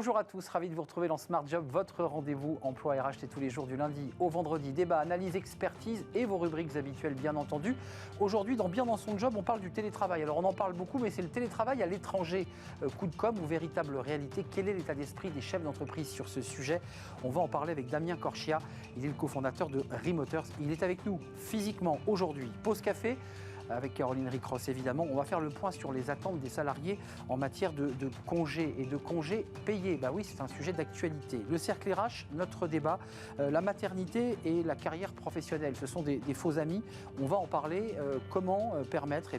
Bonjour à tous, ravi de vous retrouver dans Smart Job, votre rendez-vous emploi RH, c'est tous les jours du lundi au vendredi. Débat, analyse, expertise et vos rubriques habituelles bien entendu. Aujourd'hui, dans Bien dans son job, on parle du télétravail. Alors on en parle beaucoup, mais c'est le télétravail à l'étranger. Coup de com' ou véritable réalité? Quel est l'état d'esprit des chefs d'entreprise sur ce sujet? On va en parler avec Damien Corchia, il est le cofondateur de Remoters. Il est avec nous physiquement aujourd'hui. Pause café avec Caroline Ricross évidemment. On va faire le point sur les attentes des salariés en matière de congés et de congés payés. Bah oui, c'est un sujet d'actualité. Le cercle RH, notre débat, la maternité et la carrière professionnelle, ce sont des faux amis. On va en parler. Comment permettre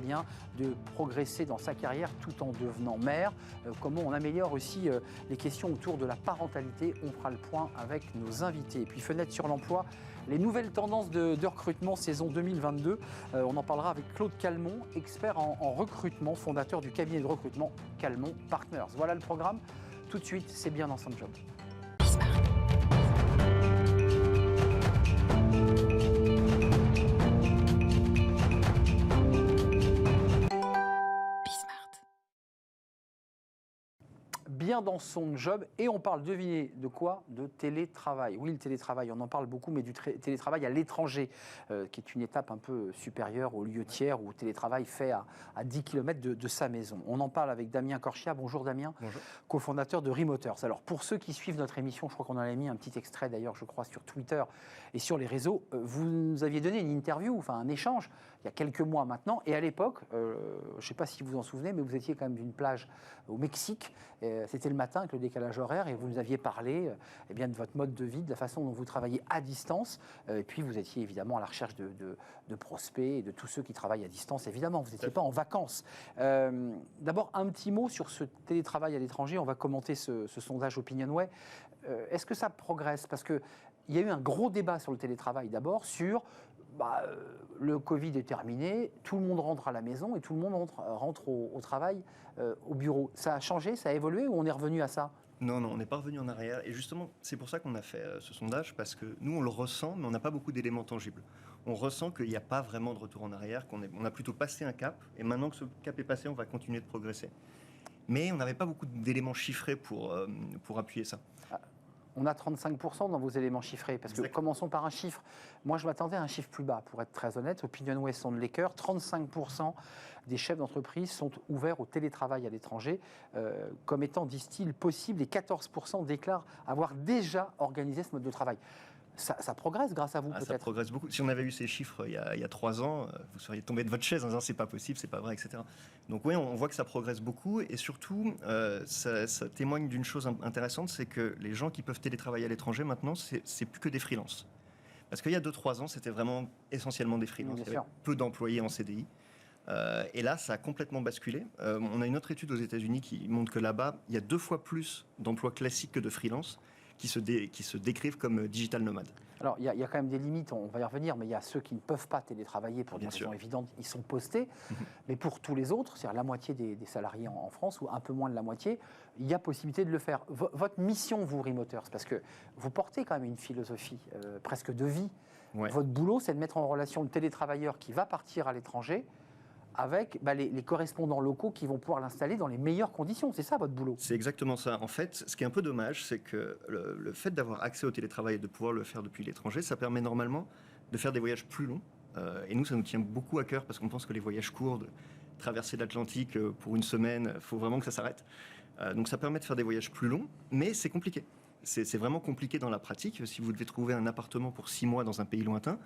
de progresser dans sa carrière tout en devenant mère. Comment on améliore aussi les questions autour de la parentalité. On fera le point avec nos invités. Et puis fenêtre sur l'emploi, les nouvelles tendances de recrutement saison 2022. On en parlera avec Claude Calmont, expert en recrutement, fondateur du cabinet de recrutement Calmont Partners. Voilà le programme. Tout de suite, c'est Bien dans son job. Bien dans son job, et on parle, devinez de quoi? De télétravail. Oui, le télétravail, on en parle beaucoup, mais du télétravail à l'étranger, qui est une étape un peu supérieure au lieu tiers où le télétravail fait à 10 km de sa maison. On en parle avec Damien Corchia. Bonjour Damien. Bonjour. Cofondateur de Remoters. Alors pour ceux qui suivent notre émission, je crois qu'on en a mis un petit extrait d'ailleurs, je crois, sur Twitter et sur les réseaux, vous nous aviez donné une interview, enfin un échange, il y a quelques mois maintenant, et à l'époque, je ne sais pas si vous vous en souvenez, mais vous étiez quand même d'une plage au Mexique. C'était le matin avec le décalage horaire et vous nous aviez parlé de votre mode de vie, de la façon dont vous travaillez à distance. Et puis vous étiez évidemment à la recherche de prospects et de tous ceux qui travaillent à distance, évidemment. Vous n'étiez pas en vacances. D'abord, un petit mot sur ce télétravail à l'étranger. On va commenter ce sondage OpinionWay. Est-ce que ça progresse? Parce qu'il y a eu un gros débat sur le télétravail d'abord, sur le Covid est terminé, tout le monde rentre à la maison et tout le monde rentre au travail, au bureau. Ça a changé, ça a évolué ou on est revenu à ça? Non, on n'est pas revenu en arrière. Et justement, c'est pour ça qu'on a fait ce sondage, parce que nous, on le ressent, mais on n'a pas beaucoup d'éléments tangibles. On ressent qu'il n'y a pas vraiment de retour en arrière, on a plutôt passé un cap, et maintenant que ce cap est passé, on va continuer de progresser. Mais on n'avait pas beaucoup d'éléments chiffrés pour appuyer ça. On a 35% dans vos éléments chiffrés, parce que commençons par un chiffre. Moi, je m'attendais à un chiffre plus bas, pour être très honnête. OpinionWay sonde les cœurs, 35% des chefs d'entreprise sont ouverts au télétravail à l'étranger, comme étant, disent-ils, possible, et 14% déclarent avoir déjà organisé ce mode de travail. Ça progresse grâce à vous, peut-être? Ça progresse beaucoup. Si on avait eu ces chiffres il y a 3 ans, vous seriez tombé de votre chaise en disant c'est pas possible, c'est pas vrai, etc. Donc oui, on voit que ça progresse beaucoup, et surtout, ça témoigne d'une chose intéressante, c'est que les gens qui peuvent télétravailler à l'étranger maintenant, c'est plus que des freelances. Parce qu'il y a 2-3 ans, c'était vraiment essentiellement des freelances. Il y avait peu d'employés en CDI. Et là, ça a complètement basculé. On a une autre étude aux États-Unis qui montre que là-bas, il y a 2 fois plus d'emplois classiques que de freelance qui se décrivent comme digital nomades. Alors, il y a quand même des limites, on va y revenir, mais il y a ceux qui ne peuvent pas télétravailler pour des raisons évidentes, ils sont postés. Mais pour tous les autres, c'est-à-dire la moitié des salariés en France, ou un peu moins de la moitié, il y a possibilité de le faire. Votre mission, vous, Remoters, parce que vous portez quand même une philosophie presque de vie. Ouais. Votre boulot, c'est de mettre en relation le télétravailleur qui va partir à l'étranger avec les correspondants locaux qui vont pouvoir l'installer dans les meilleures conditions. C'est ça votre boulot? C'est exactement ça. En fait, ce qui est un peu dommage, c'est que le fait d'avoir accès au télétravail et de pouvoir le faire depuis l'étranger, ça permet normalement de faire des voyages plus longs. Et nous, ça nous tient beaucoup à cœur parce qu'on pense que les voyages courts, de traverser l'Atlantique pour une semaine, il faut vraiment que ça s'arrête. Donc ça permet de faire des voyages plus longs, mais c'est compliqué. C'est vraiment compliqué dans la pratique. Si vous devez trouver un appartement pour 6 mois dans un pays lointain,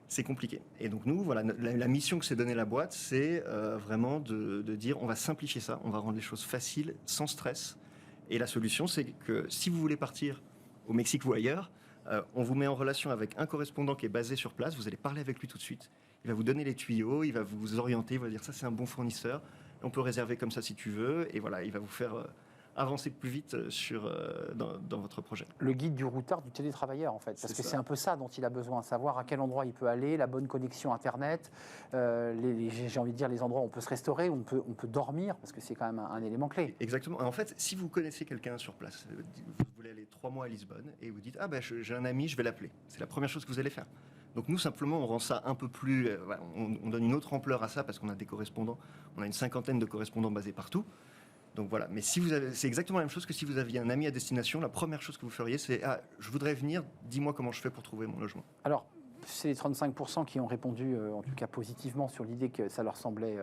c'est compliqué. Et donc nous, voilà, la mission que s'est donnée la boîte, c'est vraiment de dire on va simplifier ça, on va rendre les choses faciles, sans stress. Et la solution, c'est que si vous voulez partir au Mexique ou ailleurs, on vous met en relation avec un correspondant qui est basé sur place, vous allez parler avec lui tout de suite. Il va vous donner les tuyaux, il va vous orienter, il va dire ça c'est un bon fournisseur, on peut réserver comme ça si tu veux, et voilà, il va vous faire avancer plus vite dans votre projet. Le guide du routard du télétravailleur, en fait. Parce que c'est un peu ça dont il a besoin, savoir à quel endroit il peut aller, la bonne connexion Internet, j'ai envie de dire les endroits où on peut se restaurer, où on peut dormir, parce que c'est quand même un élément clé. Exactement. En fait, si vous connaissez quelqu'un sur place, vous voulez aller 3 mois à Lisbonne, et vous dites « Ah ben, j'ai un ami, je vais l'appeler ». C'est la première chose que vous allez faire. Donc nous, simplement, on rend ça un peu plus... on donne une autre ampleur à ça, parce qu'on a des correspondants, on a une 50aine de correspondants basés partout. Donc voilà, mais c'est exactement la même chose que si vous aviez un ami à destination, la première chose que vous feriez, c'est « Ah, je voudrais venir, dis-moi comment je fais pour trouver mon logement. » Alors, c'est les 35% qui ont répondu, en tout cas positivement, sur l'idée que ça leur semblait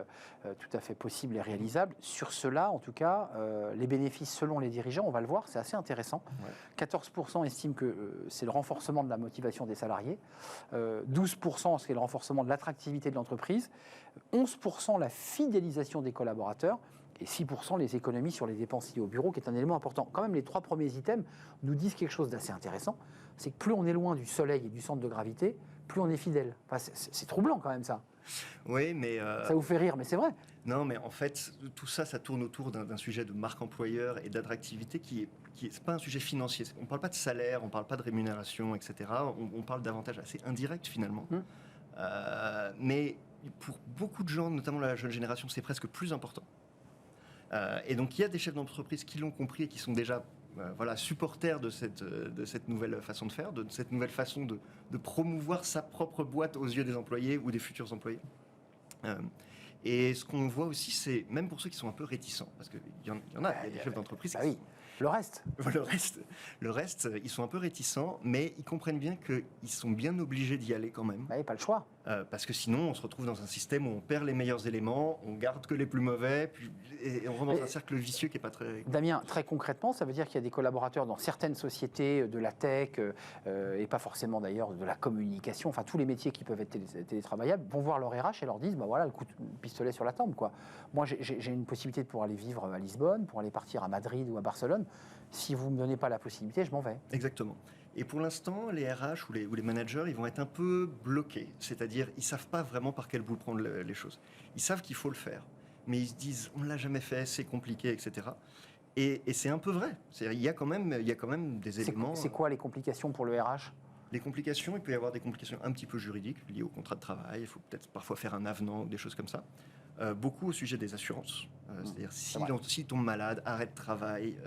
tout à fait possible et réalisable. Sur cela, en tout cas, les bénéfices selon les dirigeants, on va le voir, c'est assez intéressant. Ouais. 14% estiment que c'est le renforcement de la motivation des salariés, 12% c'est le renforcement de l'attractivité de l'entreprise, 11% la fidélisation des collaborateurs, et 6% les économies sur les dépenses liées au bureau, qui est un élément important. Quand même, les 3 premiers items nous disent quelque chose d'assez intéressant, c'est que plus on est loin du soleil et du centre de gravité, plus on est fidèle. Enfin, c'est troublant quand même ça. Oui, mais... Ça vous fait rire, mais c'est vrai. Non, mais en fait, tout ça, ça tourne autour d'un sujet de marque employeur et d'attractivité qui est c'est pas un sujet financier. On ne parle pas de salaire, on ne parle pas de rémunération, etc. On parle d'avantages assez indirects finalement. Mais pour beaucoup de gens, notamment la jeune génération, c'est presque plus important. Et donc, il y a des chefs d'entreprise qui l'ont compris et qui sont déjà supporters de cette nouvelle façon de faire, de cette nouvelle façon de promouvoir sa propre boîte aux yeux des employés ou des futurs employés. Et ce qu'on voit aussi, c'est, même pour ceux qui sont un peu réticents, parce qu'il y en a, des chefs d'entreprise. Bah oui, le reste. Le reste, ils sont un peu réticents, mais ils comprennent bien qu'ils sont bien obligés d'y aller quand même. Bah oui, pas le choix. Parce que sinon, on se retrouve dans un système où on perd les meilleurs éléments, on garde que les plus mauvais, et on rentre dans un cercle vicieux qui n'est pas très... Damien, très concrètement, ça veut dire qu'il y a des collaborateurs dans certaines sociétés de la tech, et pas forcément d'ailleurs de la communication, enfin tous les métiers qui peuvent être télétravaillables, vont voir leur RH et leur disent, bah voilà, le coup de pistolet sur la tempe, quoi. Moi, j'ai une possibilité de pouvoir aller vivre à Lisbonne, pour aller partir à Madrid ou à Barcelone. Si vous ne me donnez pas la possibilité, je m'en vais. Exactement. Et pour l'instant, les RH ou les managers, ils vont être un peu bloqués. C'est-à-dire, ils ne savent pas vraiment par quel bout prendre les choses. Ils savent qu'il faut le faire, mais ils se disent, on ne l'a jamais fait, c'est compliqué, etc. Et c'est un peu vrai. Il y a quand même des éléments... C'est quoi les complications pour le RH ? Les complications, il peut y avoir des complications un petit peu juridiques liées au contrat de travail. Il faut peut-être parfois faire un avenant ou des choses comme ça. Beaucoup au sujet des assurances. C'est-à-dire, s'il tombe malade, arrête de travail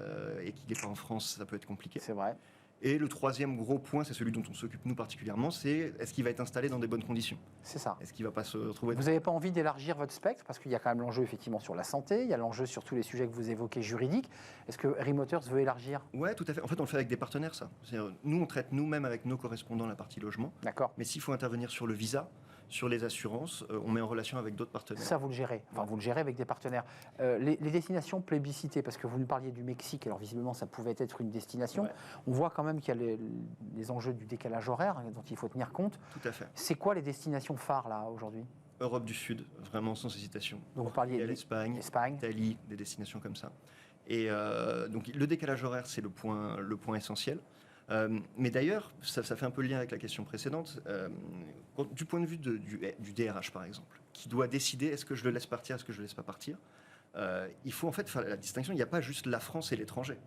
et qu'il n'est pas en France, ça peut être compliqué. C'est vrai. Et le troisième gros point, c'est celui dont on s'occupe nous particulièrement, c'est est-ce qu'il va être installé dans des bonnes conditions ? C'est ça. Est-ce qu'il ne va pas se retrouver... Vous n'avez pas envie d'élargir votre spectre, parce qu'il y a quand même l'enjeu effectivement sur la santé, il y a l'enjeu sur tous les sujets que vous évoquez juridiques. Est-ce que Remoters veut élargir ? Ouais, tout à fait. En fait, on le fait avec des partenaires, ça. Nous, on traite nous-mêmes avec nos correspondants la partie logement. D'accord. Mais s'il faut intervenir sur le visa, sur les assurances, on met en relation avec d'autres partenaires. Ça, vous le gérez. Enfin, vous le gérez avec des partenaires. Les destinations plébiscitées, parce que vous nous parliez du Mexique, alors visiblement, ça pouvait être une destination. Ouais. On voit quand même qu'il y a les enjeux du décalage horaire dont il faut tenir compte. Tout à fait. C'est quoi les destinations phares, là, aujourd'hui ? Europe du Sud, vraiment sans hésitation. Donc, vous parliez de l'Espagne, Italie, des destinations comme ça. Et donc, le décalage horaire, c'est le point essentiel. Mais d'ailleurs, ça fait un peu le lien avec la question précédente. Du point de vue du DRH, par exemple, qui doit décider est-ce que je le laisse partir, est-ce que je le laisse pas partir, il faut en fait faire la distinction. Il n'y a pas juste la France et l'étranger.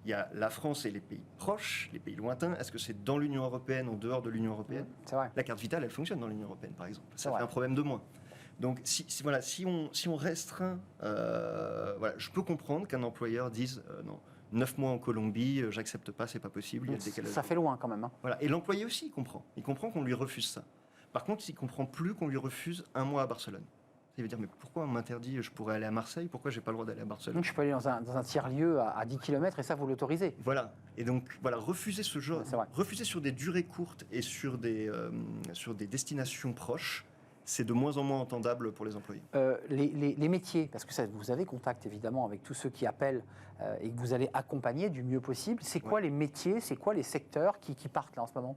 Il y a la France et les pays proches, les pays lointains. Est-ce que c'est dans l'Union européenne, en dehors de l'Union européenne ? C'est vrai. La carte vitale, elle fonctionne dans l'Union européenne, par exemple. Ça fait un problème de moins. Donc, si on restreint, je peux comprendre qu'un employeur dise non. 9 mois en Colombie, j'accepte pas, c'est pas possible. Il y a le décalage. Ça fait loin quand même. Hein. Voilà. Et l'employé aussi, il comprend. Il comprend qu'on lui refuse ça. Par contre, il comprend plus qu'on lui refuse 1 mois à Barcelone. Il veut dire, mais pourquoi on m'interdit ? Je pourrais aller à Marseille, pourquoi j'ai pas le droit d'aller à Barcelone ? Donc, je peux aller dans un tiers-lieu à 10 km et ça, vous l'autorisez. Voilà. Et donc, refuser ce genre, refuser sur des durées courtes et sur des destinations proches, c'est de moins en moins entendable pour les employés. Les métiers, parce que ça, vous avez contact évidemment avec tous ceux qui appellent et que vous allez accompagner du mieux possible. C'est quoi les métiers, c'est quoi les secteurs qui partent là en ce moment ?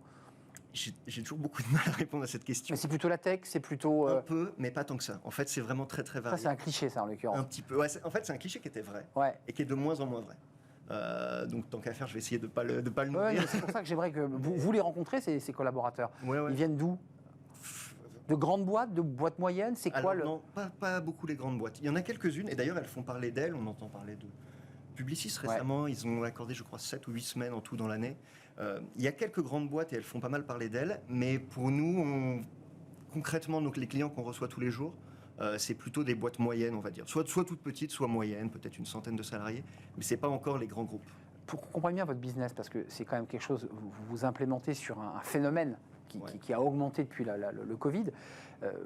J'ai toujours beaucoup de mal à répondre à cette question. Mais c'est plutôt la tech, c'est plutôt... Un peu, mais pas tant que ça. En fait, c'est vraiment très très varié. Ça, c'est un cliché, ça, en l'occurrence. Un petit peu. Ouais, en fait, c'est un cliché qui était vrai et qui est de moins en moins vrai. Donc, tant qu'à faire, je vais essayer de pas le nourrir. Ouais, c'est pour ça que j'aimerais que vous les rencontrez, ces collaborateurs. Ouais. Ils viennent d'où ? De grandes boîtes, de boîtes moyennes, c'est quoi Non, pas beaucoup les grandes boîtes. Il y en a quelques-unes, et d'ailleurs elles font parler d'elles. On entend parler de Publicis récemment. Ils ont accordé, je crois, 7 ou 8 semaines en tout dans l'année. Il y a quelques grandes boîtes et elles font pas mal parler d'elles. Mais pour nous, concrètement, donc, les clients qu'on reçoit tous les jours, c'est plutôt des boîtes moyennes, on va dire. Soit toutes petites, soit moyennes, peut-être une centaine de salariés. Mais c'est pas encore les grands groupes. Pour qu'on comprenne bien votre business, parce que c'est quand même quelque chose, vous implémentez sur un phénomène qui a augmenté depuis le Covid.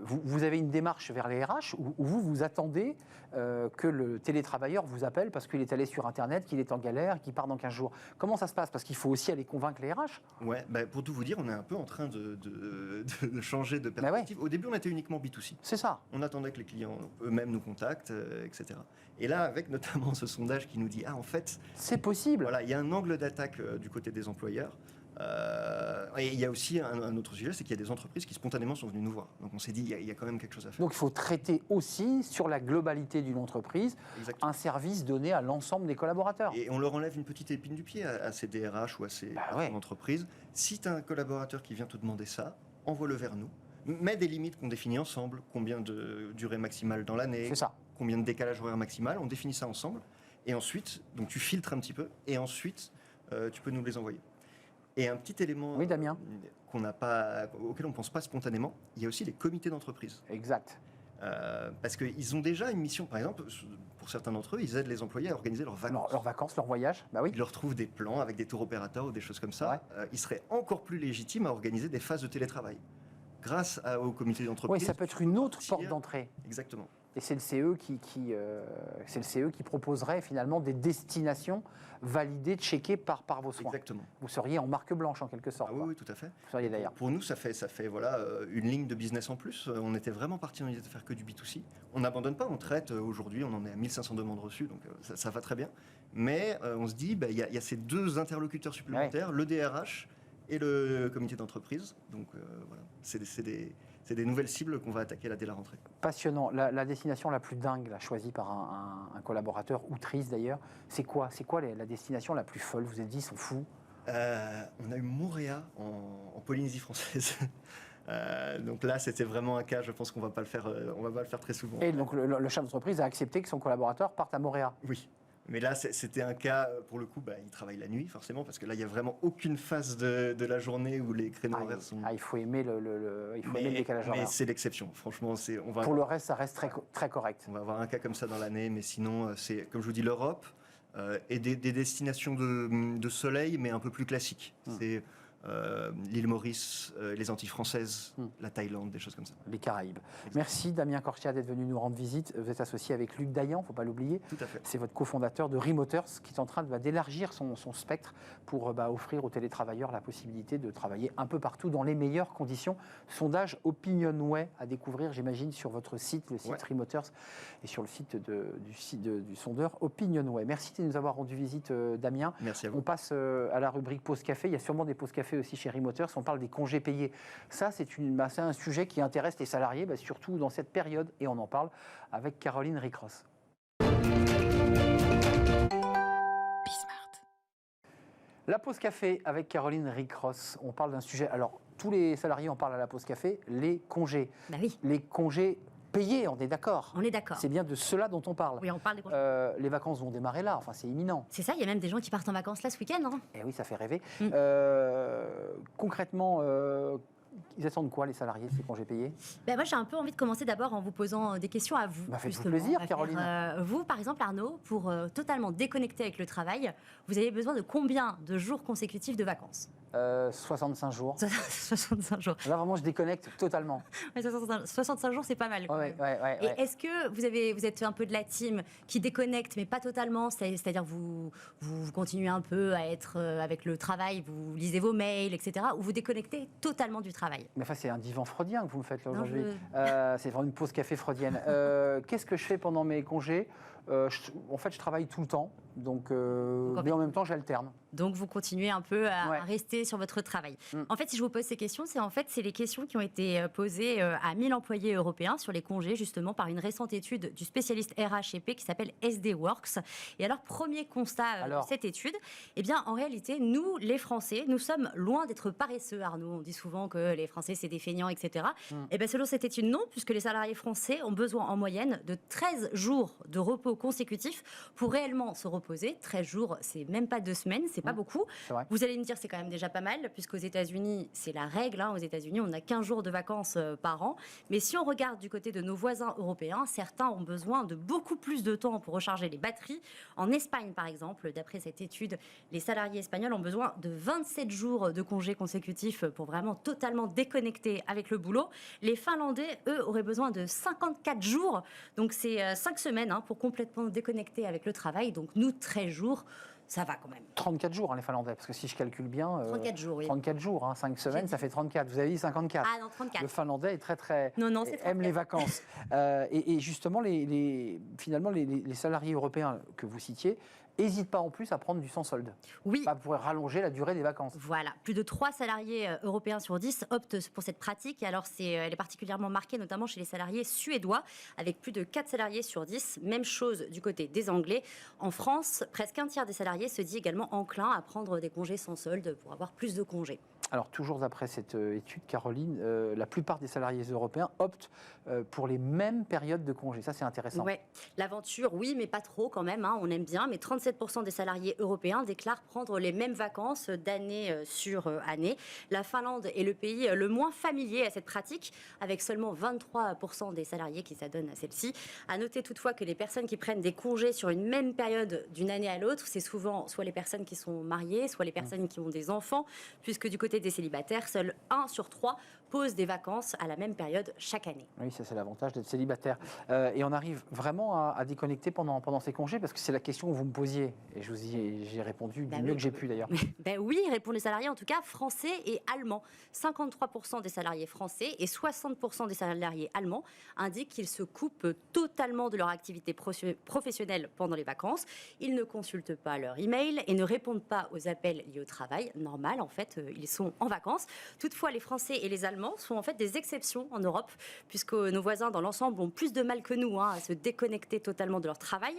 Vous avez une démarche vers les RH où vous attendez que le télétravailleur vous appelle parce qu'il est allé sur Internet, qu'il est en galère, qu'il part dans 15 jours. Comment ça se passe? Parce qu'il faut aussi aller convaincre les RH. Ouais, pour tout vous dire, on est un peu en train de changer de perspective. Au début, on était uniquement B2C. C'est ça. On attendait que les clients eux-mêmes nous contactent, etc. Et là, avec notamment ce sondage qui nous dit, en fait... C'est possible. Voilà, il y a un angle d'attaque du côté des employeurs. Et il y a aussi un autre sujet, c'est qu'il y a des entreprises qui spontanément sont venues nous voir. Donc on s'est dit, il y a quand même quelque chose à faire. Donc il faut traiter aussi sur la globalité d'une entreprise. Exactement. Un service donné à l'ensemble des collaborateurs. Et on leur enlève une petite épine du pied à ces DRH ou à ces entreprises. Si tu as un collaborateur qui vient te demander ça, envoie-le vers nous. Mets des limites qu'on définit ensemble, combien de durée maximale dans l'année, combien de décalage horaire maximal, on définit ça ensemble. Et ensuite, donc tu filtres un petit peu, et ensuite, tu peux nous les envoyer. Et un petit élément auquel on ne pense pas spontanément, il y a aussi les comités d'entreprise. Exact. Parce qu'ils ont déjà une mission, par exemple, pour certains d'entre eux, ils aident les employés à organiser leurs vacances. Leurs vacances, leurs voyages, bah oui. Ils leur trouvent des plans avec des tours opérateurs ou des choses comme ça. Ouais. Ils seraient encore plus légitimes à organiser des phases de télétravail. Grâce au comité d'entreprise. Oui, ça peut être une autre porte d'entrée. Exactement. Et c'est le CE qui proposerait finalement des destinations validées, checkées par vos soins. Exactement. Vous seriez en marque blanche en quelque sorte. Oui, tout à fait. Vous seriez d'ailleurs. Pour nous, ça fait une ligne de business en plus. On était vraiment parti dans l'idée de faire que du B2C. On n'abandonne pas, on traite. Aujourd'hui, on en est à 1500 demandes reçues, donc ça va très bien. Mais on se dit, il y a ces deux interlocuteurs supplémentaires, le DRH et le comité d'entreprise. Donc voilà, c'est des nouvelles cibles qu'on va attaquer là dès la rentrée. Passionnant. La destination la plus dingue là, choisie par un collaborateur, ou triste d'ailleurs, c'est quoi la destination la plus folle? Vous vous êtes dit, ils sont fous. On a eu Moorea en Polynésie française. Donc là, c'était vraiment un cas, je pense qu'on ne va pas le faire très souvent. Et donc le chef d'entreprise a accepté que son collaborateur parte à Moorea. Oui. Mais là, c'était un cas, pour le coup, il travaille la nuit, forcément, parce que là, il n'y a vraiment aucune phase de la journée où les créneaux horaires sont... il faut aimer le décalage horaire. Mais c'est l'exception, franchement. Pour le reste, ça reste très, très correct. On va avoir un cas comme ça dans l'année, mais sinon, c'est, comme je vous dis, l'Europe et des destinations de soleil, mais un peu plus classiques. C'est l'île Maurice, les Antilles françaises, la Thaïlande, des choses comme ça. Les Caraïbes. Exactement. Merci Damien Corchia d'être venu nous rendre visite. Vous êtes associé avec Luc Dayan, il ne faut pas l'oublier. Tout à fait. C'est votre cofondateur de Remoters qui est en train d'élargir son spectre pour offrir aux télétravailleurs la possibilité de travailler un peu partout dans les meilleures conditions. Sondage OpinionWay à découvrir, j'imagine, sur votre site, le site Remoters, et sur le site du sondeur OpinionWay. Merci de nous avoir rendu visite, Damien. Merci à vous. On passe à la rubrique pause café. Il y a sûrement des pauses café aussi chez Remoters. On parle des congés payés. Ça, c'est un sujet qui intéresse les salariés, surtout dans cette période, et on en parle avec Caroline Ricross. La pause café avec Caroline Ricross. On parle d'un sujet. Alors, tous les salariés en parlent à la pause café, les congés. Bah oui. Les congés payés, on est d'accord. On est d'accord. C'est bien de cela dont on parle. Oui, on parle des congés. Les vacances vont démarrer là, enfin c'est imminent. C'est ça, il y a même des gens qui partent en vacances là ce week-end. Hein. Et oui, ça fait rêver. Concrètement, ils attendent quoi les salariés de ces congés payés? Moi j'ai un peu envie de commencer d'abord en vous posant des questions à vous. Faites-vous plaisir, Caroline. Vous, par exemple Arnaud, pour totalement déconnecter avec le travail, vous avez besoin de combien de jours consécutifs de vacances? 65 jours. 65 jours. Là, vraiment, je déconnecte totalement. 65 jours, c'est pas mal. Ouais. Et est-ce que vous êtes un peu de la team qui déconnecte, mais pas totalement? C'est-à-dire vous continuez un peu à être avec le travail, vous lisez vos mails, etc. Ou vous déconnectez totalement du travail? Mais enfin, c'est un divan freudien que vous me faites là aujourd'hui. C'est vraiment une pause café freudienne. Qu'est-ce que je fais pendant mes congés? En fait, je travaille tout le temps, mais en même temps, j'alterne. Donc, vous continuez un peu à rester sur votre travail. En fait, si je vous pose ces questions, c'est les questions qui ont été posées à 1000 employés européens sur les congés, justement, par une récente étude du spécialiste RHEP qui s'appelle SD Works. Et alors, premier constat de cette étude, en réalité, nous, les Français, nous sommes loin d'être paresseux, Arnaud. On dit souvent que les Français, c'est des feignants, etc. Selon cette étude, non, puisque les salariés français ont besoin en moyenne de 13 jours de repos consécutifs pour réellement se reposer. 13 jours, c'est même pas 2 semaines, c'est c'est pas beaucoup. Vous allez me dire, c'est quand même déjà pas mal, puisqu'aux États-Unis, c'est la règle. Aux États-Unis, on a 15 jours de vacances par an. Mais si on regarde du côté de nos voisins européens, certains ont besoin de beaucoup plus de temps pour recharger les batteries. En Espagne, par exemple, d'après cette étude, les salariés espagnols ont besoin de 27 jours de congés consécutifs pour vraiment totalement déconnecter avec le boulot. Les Finlandais, eux, auraient besoin de 54 jours. Donc, c'est 5 semaines pour complètement déconnecter avec le travail. Donc, nous, 13 jours. Ça va quand même. 34 jours, les Finlandais, parce que si je calcule bien... 34 jours, oui. 34 jours, 5 semaines, ça fait 34. Vous avez dit 54. Ah non, 34. Le Finlandais est très... Non, c'est aime les vacances. Et justement, finalement, les salariés européens que vous citiez n'hésitent pas en plus à prendre du sans solde. Oui. Pas pour rallonger la durée des vacances. Voilà. Plus de 3 salariés européens sur 10 optent pour cette pratique. Alors, elle est particulièrement marquée, notamment chez les salariés suédois, avec plus de 4 salariés sur 10. Même chose du côté des Anglais. En France, presque un tiers des salariés se dit également enclin à prendre des congés sans solde pour avoir plus de congés. Alors, toujours après cette étude, Caroline, la plupart des salariés européens optent pour les mêmes périodes de congés. Ça, c'est intéressant. Oui, l'aventure, oui, mais pas trop quand même. On aime bien. Mais 37% des salariés européens déclarent prendre les mêmes vacances d'année sur année. La Finlande est le pays le moins familier à cette pratique, avec seulement 23% des salariés qui s'adonnent à celle-ci. À noter toutefois que les personnes qui prennent des congés sur une même période d'une année à l'autre, c'est souvent soit les personnes qui sont mariées, soit les personnes qui ont des enfants, puisque du côté des célibataires, seul 1 sur 3 pose des vacances à la même période chaque année. Oui, ça c'est l'avantage d'être célibataire. Et on arrive vraiment à déconnecter pendant ces congés, parce que c'est la question que vous me posiez, et j'ai répondu du mieux que j'ai pu d'ailleurs. Oui, répondent les salariés, en tout cas français et allemands. 53% des salariés français et 60% des salariés allemands indiquent qu'ils se coupent totalement de leur activité professionnelle pendant les vacances. Ils ne consultent pas leur email et ne répondent pas aux appels liés au travail. Normal, en fait, ils sont en vacances. Toutefois, les Français et les Allemands sont en fait des exceptions en Europe, puisque nos voisins dans l'ensemble ont plus de mal que nous à se déconnecter totalement de leur travail.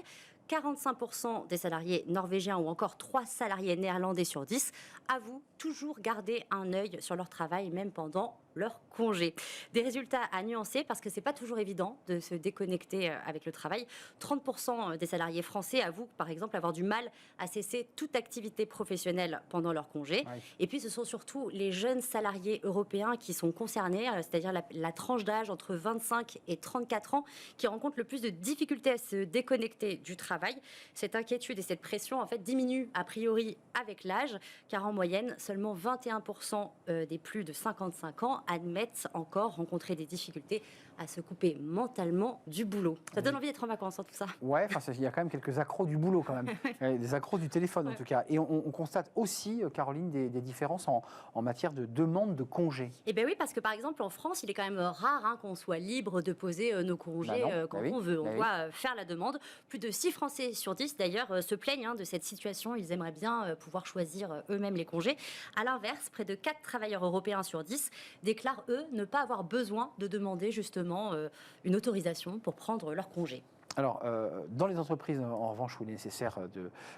45% des salariés norvégiens ou encore 3 salariés néerlandais sur 10 avouent toujours garder un œil sur leur travail, même pendant leur congé. Des résultats à nuancer parce que c'est pas toujours évident de se déconnecter avec le travail. 30% des salariés français avouent par exemple avoir du mal à cesser toute activité professionnelle pendant leur congé. Oui. Et puis ce sont surtout les jeunes salariés européens qui sont concernés, c'est-à-dire la tranche d'âge entre 25 et 34 ans qui rencontrent le plus de difficultés à se déconnecter du travail. Cette inquiétude et cette pression en fait diminuent a priori avec l'âge, car en moyenne seulement 21% des plus de 55 ans admettent encore rencontrer des difficultés à se couper mentalement du boulot. Ça donne envie d'être en vacances, tout ça. Ouais, il y a quand même quelques accros du boulot quand même, des accros du téléphone en tout cas. Et on constate aussi, Caroline, des différences en matière de demande de congés. Eh bien oui, parce que par exemple en France, il est quand même rare qu'on soit libre de poser nos congés quand on veut. On doit faire la demande. Plus de 6 Français sur 10 d'ailleurs se plaignent de cette situation. Ils aimeraient bien pouvoir choisir eux-mêmes les congés. À l'inverse, près de 4 travailleurs européens sur 10 déclarent eux ne pas avoir besoin de demander justement une autorisation pour prendre leur congé. Alors, dans les entreprises, en revanche, où il est nécessaire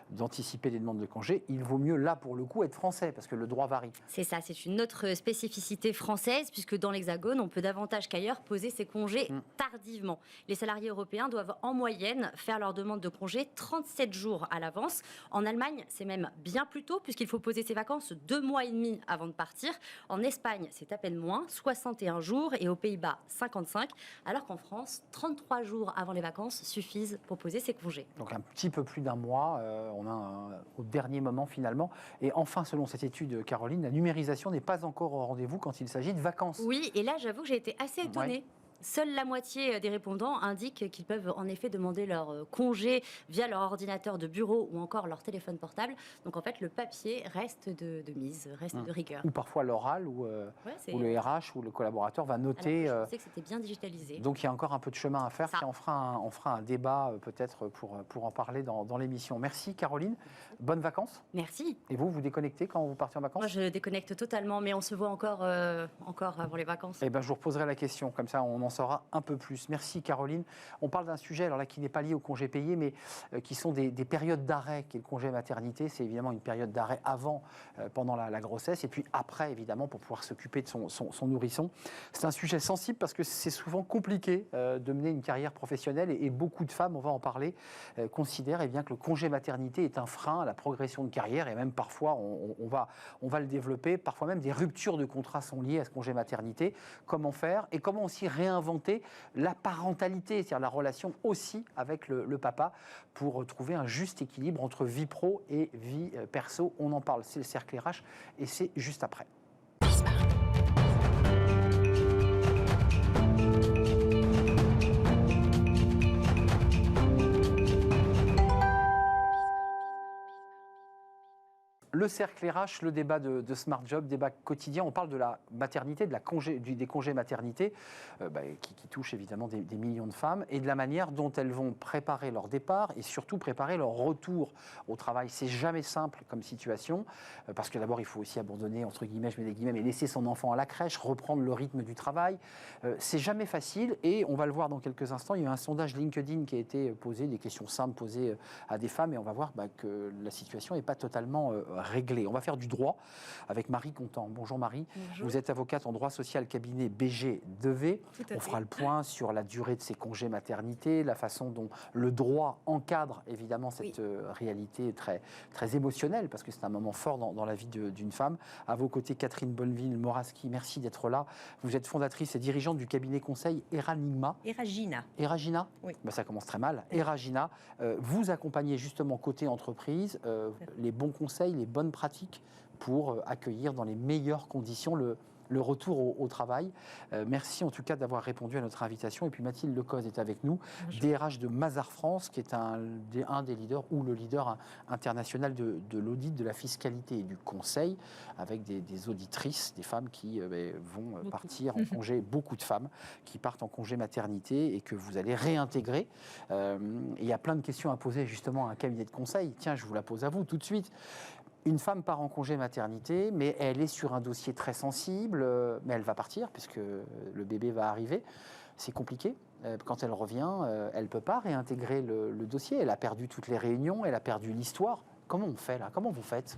d'anticiper les demandes de congés, il vaut mieux, là, pour le coup, être français, parce que le droit varie. C'est ça, c'est une autre spécificité française, puisque dans l'Hexagone, on peut davantage qu'ailleurs poser ses congés tardivement. Les salariés européens doivent en moyenne faire leur demande de congés 37 jours à l'avance. En Allemagne, c'est même bien plus tôt, puisqu'il faut poser ses vacances 2 mois et demi avant de partir. En Espagne, c'est à peine moins, 61 jours, et aux Pays-Bas, 55, alors qu'en France, 33 jours avant les vacances suffisent pour poser ses congés. Donc un petit peu plus d'un mois, on a au dernier moment finalement. Et enfin, selon cette étude, Caroline, la numérisation n'est pas encore au rendez-vous quand il s'agit de vacances. Oui, et là j'avoue que j'ai été assez étonnée. Ouais. Seule la moitié des répondants indiquent qu'ils peuvent en effet demander leur congé via leur ordinateur de bureau ou encore leur téléphone portable. Donc en fait, le papier reste de mise, reste de rigueur. Ou parfois l'oral, où le RH ou le collaborateur va noter. Alors, je pensais que c'était bien digitalisé. Donc il y a encore un peu de chemin à faire. On fera un débat peut-être pour en parler dans l'émission. Merci Caroline. Bonnes vacances. Merci. Et vous déconnectez quand vous partez en vacances? Moi, je déconnecte totalement, mais on se voit encore avant les vacances. Eh ben, je vous reposerai la question. Comme ça, on en saura un peu plus. Merci Caroline. On parle d'un sujet alors là, qui n'est pas lié au congé payé, mais qui sont des périodes d'arrêt, qui est le congé maternité. C'est évidemment une période d'arrêt avant, pendant la grossesse, et puis après, évidemment, pour pouvoir s'occuper de son nourrisson. C'est un sujet sensible parce que c'est souvent compliqué de mener une carrière professionnelle, et beaucoup de femmes, on va en parler, considèrent bien, que le congé maternité est un frein à la progression de carrière, et même parfois, on va le développer, parfois même des ruptures de contrat sont liées à ce congé maternité. Comment faire et comment aussi réinventer la parentalité, c'est-à-dire la relation aussi avec le papa, pour trouver un juste équilibre entre vie pro et vie perso. On en parle, c'est le cercle RH et c'est juste après. Le cercle RH, le débat de Smart Job, débat quotidien. On parle de la maternité, des congés maternité, qui touchent évidemment des millions de femmes, et de la manière dont elles vont préparer leur départ et surtout préparer leur retour au travail. C'est jamais simple comme situation, parce que d'abord il faut aussi abandonner, entre guillemets, je mets des guillemets, mais laisser son enfant à la crèche, reprendre le rythme du travail. C'est jamais facile, et on va le voir dans quelques instants. Il y a eu un sondage LinkedIn qui a été posé, des questions simples posées à des femmes, et on va voir que la situation n'est pas totalement réglé. On va faire du droit avec Marie Contant. Bonjour Marie. Bonjour. Vous êtes avocate en droit social, cabinet BG Devé. On fera le point sur la durée de ces congés maternité, la façon dont le droit encadre évidemment cette réalité très, très émotionnelle, parce que c'est un moment fort dans la vie d'une femme. À vos côtés, Catherine Bonneville-Moraski, merci d'être là. Vous êtes fondatrice et dirigeante du cabinet conseil Eranigma. Eragina. Eragina ? Oui. Ça commence très mal. Eragina, vous accompagnez justement côté entreprise les bons conseils, les bonnes pratiques pour accueillir dans les meilleures conditions le retour au travail. Merci en tout cas d'avoir répondu à notre invitation. Et puis Mathilde Lecoz est avec nous, DRH de Mazars France, qui est un des leaders, ou le leader international de l'audit, de la fiscalité et du conseil, avec des auditrices, des femmes qui vont partir en congé, beaucoup de femmes qui partent en congé maternité et que vous allez réintégrer. Il y a plein de questions à poser justement à un cabinet de conseil. Tiens, je vous la pose à vous tout de suite. Une femme part en congé maternité, mais elle est sur un dossier très sensible, mais elle va partir puisque le bébé va arriver. C'est compliqué. Quand elle revient, elle ne peut pas réintégrer le dossier. Elle a perdu toutes les réunions, elle a perdu l'histoire. Comment on fait là ? Comment vous faites ?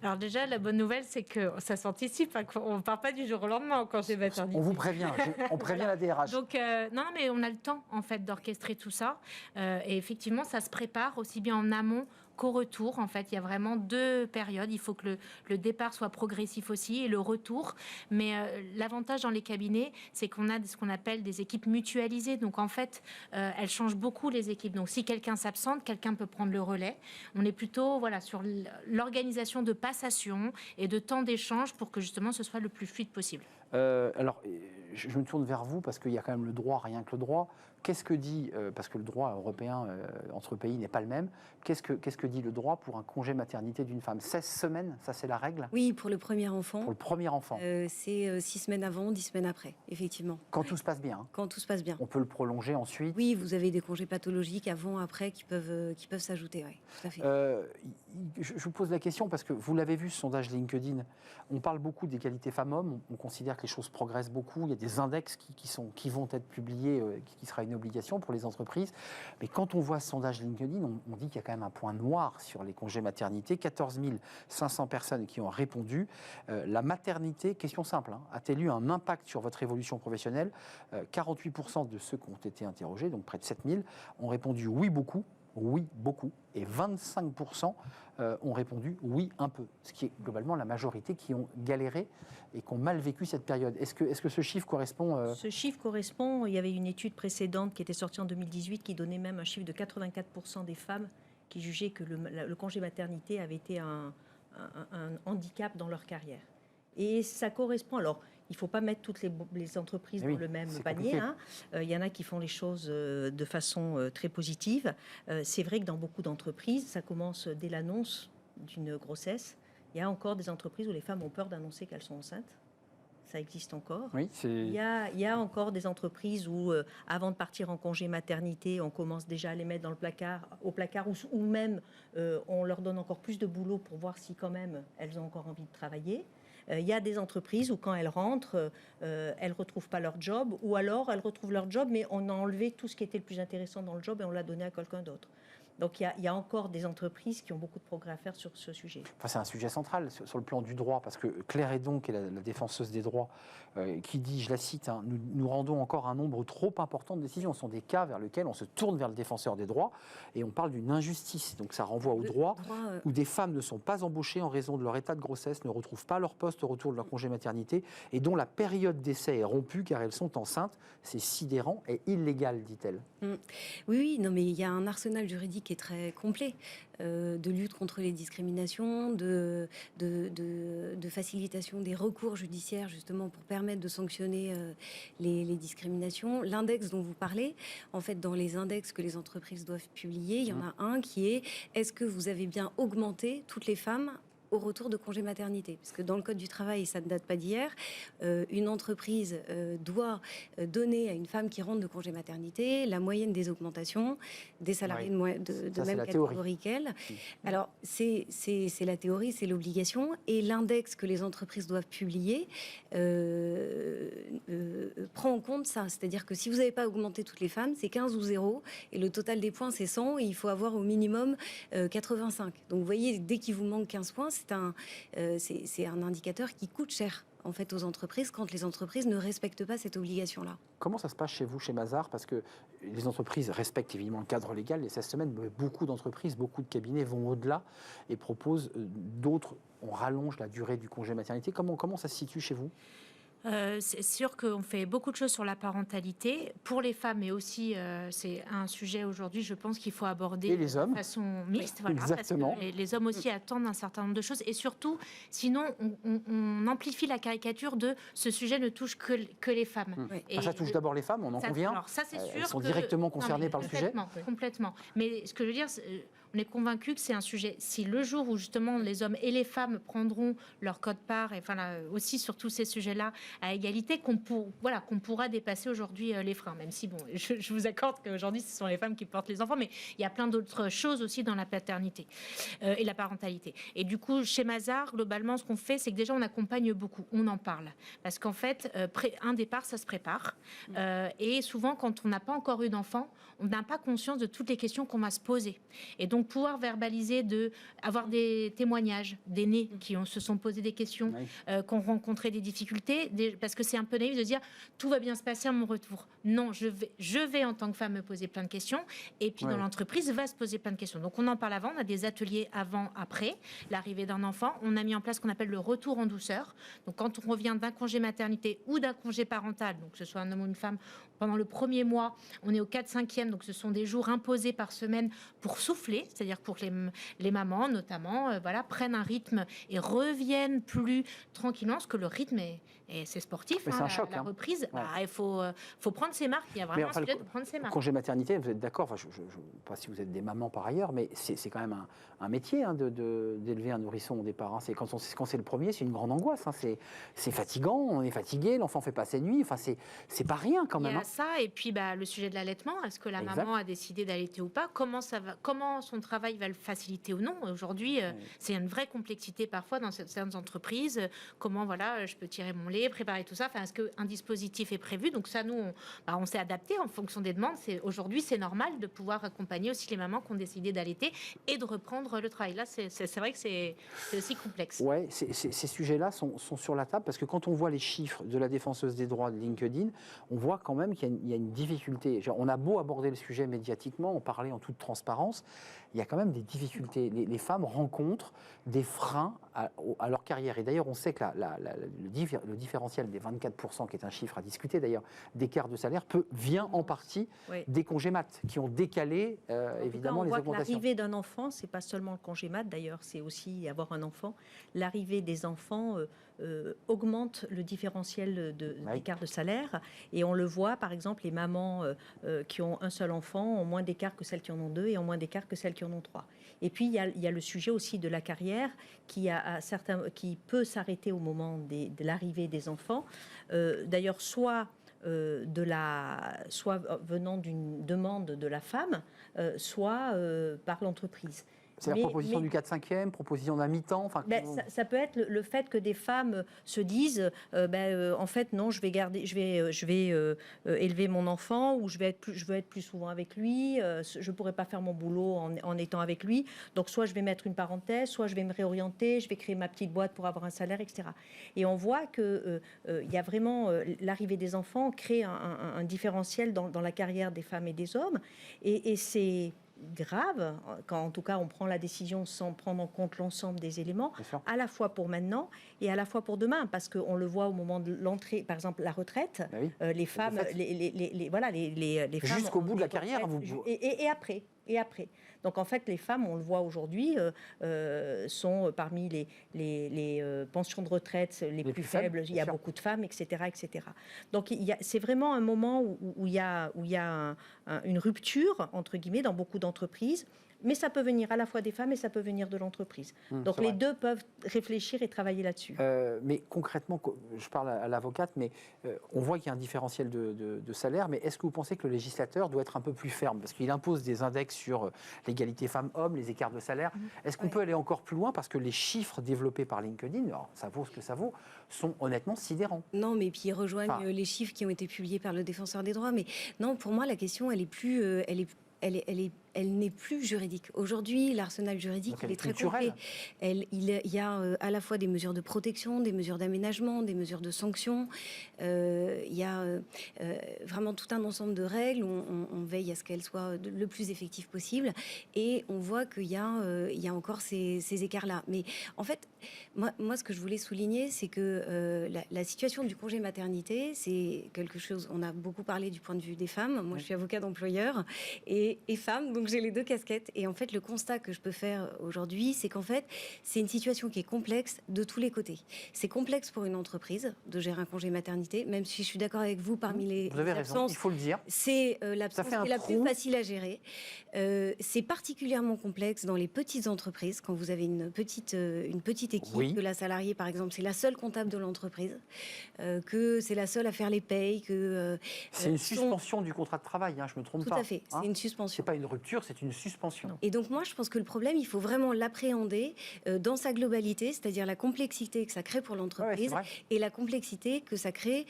Alors déjà, la bonne nouvelle, c'est que ça s'anticipe. On ne part pas du jour au lendemain en congé maternité. On vous prévient, on prévient la DRH. Donc, non, mais on a le temps, en fait, d'orchestrer tout ça. Et effectivement, ça se prépare aussi bien en amont qu'au retour. En fait, il y a vraiment deux périodes. Il faut que le départ soit progressif aussi et le retour. Mais l'avantage dans les cabinets, c'est qu'on a ce qu'on appelle des équipes mutualisées. Donc, en fait, elles changent beaucoup, les équipes. Donc, si quelqu'un s'absente, quelqu'un peut prendre le relais. On est plutôt sur l'organisation de passation et de temps d'échange pour que, justement, ce soit le plus fluide possible. Alors, je me tourne vers vous parce qu'il y a quand même le droit, rien que le droit. Qu'est-ce que dit, parce que le droit européen entre pays n'est pas le même, qu'est-ce que dit le droit pour un congé maternité d'une femme ? 16 semaines, ça c'est la règle ? Oui, pour le premier enfant. Pour le premier enfant. C'est 6 semaines avant, 10 semaines après, effectivement. Quand tout se passe bien. Quand tout se passe bien. On peut le prolonger ensuite. Oui, vous avez des congés pathologiques avant, après, qui peuvent s'ajouter, oui, tout à fait. Je vous pose la question parce que vous l'avez vu, ce sondage LinkedIn, on parle beaucoup d'égalité femmes-hommes, on considère que les choses progressent beaucoup, il y a des index qui vont être publiés, qui sera une obligation pour les entreprises, mais quand on voit ce sondage LinkedIn, on dit qu'il y a quand même un point noir sur les congés maternité, 14 500 personnes qui ont répondu. La maternité, question simple, a-t-elle eu un impact sur votre évolution professionnelle ? 48% de ceux qui ont été interrogés, donc près de 7000, ont répondu oui beaucoup, et 25% ont répondu oui un peu, ce qui est globalement la majorité qui ont galéré et qui ont mal vécu cette période. Est-ce que ce chiffre correspond Ce chiffre correspond, il y avait une étude précédente qui était sortie en 2018 qui donnait même un chiffre de 84% des femmes qui jugeaient que le congé maternité avait été un handicap dans leur carrière. Et ça correspond, alors il ne faut pas mettre toutes les entreprises dans le même panier. Il y en a qui font les choses de façon très positive. C'est vrai que dans beaucoup d'entreprises, ça commence dès l'annonce d'une grossesse. Il y a encore des entreprises où les femmes ont peur d'annoncer qu'elles sont enceintes. Ça existe encore. Oui, il y a encore des entreprises où, avant de partir en congé maternité, on commence déjà à les mettre au placard, ou même on leur donne encore plus de boulot pour voir si quand même elles ont encore envie de travailler. Il y a des entreprises où quand elles rentrent, elles ne retrouvent pas leur job, ou alors elles retrouvent leur job, mais on a enlevé tout ce qui était le plus intéressant dans le job et on l'a donné à quelqu'un d'autre. Donc il y a encore des entreprises qui ont beaucoup de progrès à faire sur ce sujet. Enfin, c'est un sujet central sur le plan du droit, parce que Claire Hédon, qui est la défenseuse des droits, qui dit, je la cite, hein, nous rendons encore un nombre trop important de décisions. Ce sont des cas vers lesquels on se tourne vers le défenseur des droits et on parle d'une injustice. Donc ça renvoie au droit où des femmes ne sont pas embauchées en raison de leur état de grossesse, ne retrouvent pas leur poste au retour de leur congé maternité et dont la période d'essai est rompue car elles sont enceintes. C'est sidérant et illégal, dit-elle. Oui, non, mais il y a un arsenal juridique qui est très complet. De lutte contre les discriminations, de facilitation des recours judiciaires justement pour permettre de sanctionner les discriminations. L'index dont vous parlez, en fait, dans les index que les entreprises doivent publier, il y en a un qui est « Est-ce que vous avez bien augmenté toutes les femmes ?» au retour de congé maternité. Parce que dans le Code du travail, ça ne date pas d'hier, une entreprise doit donner à une femme qui rentre de congé maternité la moyenne des augmentations des salariés de même catégorie qu'elle. Alors, c'est la théorie, c'est l'obligation. Et l'index que les entreprises doivent publier prend en compte ça. C'est-à-dire que si vous n'avez pas augmenté toutes les femmes, c'est 15 ou 0. Et le total des points, c'est 100. Et il faut avoir au minimum 85. Donc, vous voyez, dès qu'il vous manque 15 points, c'est un indicateur qui coûte cher en fait aux entreprises quand les entreprises ne respectent pas cette obligation-là. Comment ça se passe chez vous, chez Mazars? Parce que les entreprises respectent évidemment le cadre légal, les 16 semaines, mais beaucoup d'entreprises, beaucoup de cabinets vont au-delà et proposent d'autres, on rallonge la durée du congé maternité. Comment ça se situe chez vous? C'est sûr qu'on fait beaucoup de choses sur la parentalité pour les femmes, mais aussi c'est un sujet aujourd'hui, je pense qu'il faut aborder de façon mixte. Oui, voilà, exactement. Parce que les hommes aussi attendent un certain nombre de choses, et surtout, sinon, on amplifie la caricature de ce sujet ne touche que les femmes. Et ça touche d'abord les femmes, on en convient. Alors ça, c'est sûr. Elles sont directement concernées par le sujet. Complètement. Mais ce que je veux dire, on est convaincu que c'est un sujet. Si le jour où justement les hommes et les femmes prendront leur quote-part, et enfin là, aussi sur tous ces sujets-là à égalité, qu'on pourra dépasser aujourd'hui les freins. Même si, bon, je vous accorde qu'aujourd'hui ce sont les femmes qui portent les enfants, mais il y a plein d'autres choses aussi dans la paternité et la parentalité. Et du coup, chez Mazars, globalement, ce qu'on fait, c'est que déjà on accompagne beaucoup, on en parle, parce qu'en fait, un départ, ça se prépare, et souvent quand on n'a pas encore eu d'enfant, on n'a pas conscience de toutes les questions qu'on va se poser. Et donc, pouvoir verbaliser, avoir des témoignages d'aînés qui se sont posés des questions, qui ont rencontré des difficultés, parce que c'est un peu naïf de dire tout va bien se passer à mon retour. Non, je vais en tant que femme me poser plein de questions, et puis dans l'entreprise va se poser plein de questions. Donc on en parle avant, on a des ateliers avant, après l'arrivée d'un enfant. On a mis en place ce qu'on appelle le retour en douceur. Donc quand on revient d'un congé maternité ou d'un congé parental, donc que ce soit un homme ou une femme, pendant le premier mois, on est au 4/5e, donc ce sont des jours imposés par semaine pour souffler, c'est-à-dire pour que les mamans, notamment, prennent un rythme et reviennent plus tranquillement, parce que le rythme c'est sportif. C'est un choc. La reprise, il faut prendre ses marques. Il y a vraiment un sujet de prendre ses marques. Congé maternité, vous êtes d'accord, je ne sais pas si vous êtes des mamans par ailleurs, mais c'est quand même un métier d'élever un nourrisson au départ. Quand c'est le premier, c'est une grande angoisse. C'est fatigant, on est fatigué, l'enfant ne fait pas ses nuits. C'est pas rien quand même. Il y a ça, et puis le sujet de l'allaitement. Est-ce que la maman a décidé d'allaiter ou pas? Comment son travail va le faciliter ou non? Aujourd'hui, c'est une vraie complexité parfois dans certaines entreprises. Comment je peux tirer mon lait, préparer tout ça. Est-ce qu'un dispositif est prévu? Donc ça, nous, on s'est adapté en fonction des demandes. Aujourd'hui, c'est normal de pouvoir accompagner aussi les mamans qui ont décidé d'allaiter et de reprendre le travail. Là, c'est vrai que c'est aussi complexe. Oui, ces sujets-là sont sur la table, parce que quand on voit les chiffres de la défenseuse des droits de LinkedIn, on voit quand même qu'il y a une difficulté. On a beau aborder le sujet médiatiquement, en parler en toute transparence, il y a quand même des difficultés. Les femmes rencontrent des freins à leur carrière. Et d'ailleurs, on sait que le différentiel des 24%, qui est un chiffre à discuter d'ailleurs, d'écart de salaire, vient en partie des congés mat, qui ont décalé évidemment les augmentations. L'arrivée d'un enfant, c'est pas seulement le congé mat d'ailleurs, c'est aussi avoir un enfant. L'arrivée des enfants augmente le différentiel d'écart de salaire. Et on le voit, par exemple, les mamans qui ont un seul enfant ont moins d'écart que celles qui en ont 2 et ont moins d'écart que celles qui en ont 3. Et puis, il y a le sujet aussi de la carrière qui peut s'arrêter au moment de l'arrivée des enfants. D'ailleurs, soit venant d'une demande de la femme, soit par l'entreprise. C'est la proposition du 4/5e, proposition d'un mi-temps. Enfin, ça peut être le fait que des femmes se disent, en fait, non, je vais élever mon enfant, ou je veux être plus souvent avec lui. Je pourrais pas faire mon boulot en étant avec lui. Donc, soit je vais mettre une parenthèse, soit je vais me réorienter, je vais créer ma petite boîte pour avoir un salaire, etc. Et on voit que il y a vraiment l'arrivée des enfants crée un différentiel dans la carrière des femmes et des hommes, et c'est grave quand, en tout cas, on prend la décision sans prendre en compte l'ensemble des éléments, à la fois pour maintenant et à la fois pour demain, parce qu'on le voit au moment de l'entrée, par exemple la retraite, les femmes, les femmes jusqu'au bout de la carrière, et après. Donc en fait, les femmes, on le voit aujourd'hui, sont parmi les pensions de retraite les plus faibles. Il y a beaucoup de femmes, etc., etc. Donc c'est vraiment un moment où il y a une rupture, entre guillemets, dans beaucoup d'entreprises. Mais ça peut venir à la fois des femmes et ça peut venir de l'entreprise. Donc les deux peuvent réfléchir et travailler là-dessus. Mais concrètement, je parle à l'avocate, mais on voit qu'il y a un différentiel de salaire. Mais est-ce que vous pensez que le législateur doit être un peu plus ferme? Parce qu'il impose des index sur l'égalité femmes-hommes, les écarts de salaire. Est-ce qu'on peut aller encore plus loin? Parce que les chiffres développés par LinkedIn, alors, ça vaut ce que ça vaut, sont honnêtement sidérants. Non, mais puis ils rejoignent les chiffres qui ont été publiés par le Défenseur des droits. Mais non, pour moi, la question, elle est plus... Elle n'est plus juridique. Aujourd'hui, l'arsenal juridique, il est très complet. Il y a à la fois des mesures de protection, des mesures d'aménagement, des mesures de sanctions. Il y a vraiment tout un ensemble de règles. On veille à ce qu'elles soient le plus effectives possible. Et on voit qu'il y a encore ces écarts-là. Mais en fait, moi, ce que je voulais souligner, c'est que la situation du congé maternité, c'est quelque chose... On a beaucoup parlé du point de vue des femmes. Moi, je suis avocat d'employeur et femme, donc j'ai les deux casquettes. Et en fait, le constat que je peux faire aujourd'hui, c'est qu'en fait, c'est une situation qui est complexe de tous les côtés. C'est complexe pour une entreprise de gérer un congé maternité, même si je suis d'accord avec vous, parmi les vous avez absences, raison, il faut le dire. C'est l'absence qui est la plus facile à gérer. C'est particulièrement complexe dans les petites entreprises, quand vous avez une petite équipe, que la salariée, par exemple, c'est la seule comptable de l'entreprise, que c'est la seule à faire les payes, que... c'est une suspension du contrat de travail, je ne me trompe pas. Tout à fait, c'est une suspension. C'est pas une rupture, c'est une suspension. Et donc moi, je pense que le problème, il faut vraiment l'appréhender dans sa globalité, c'est-à-dire la complexité que ça crée pour l'entreprise et la complexité que ça crée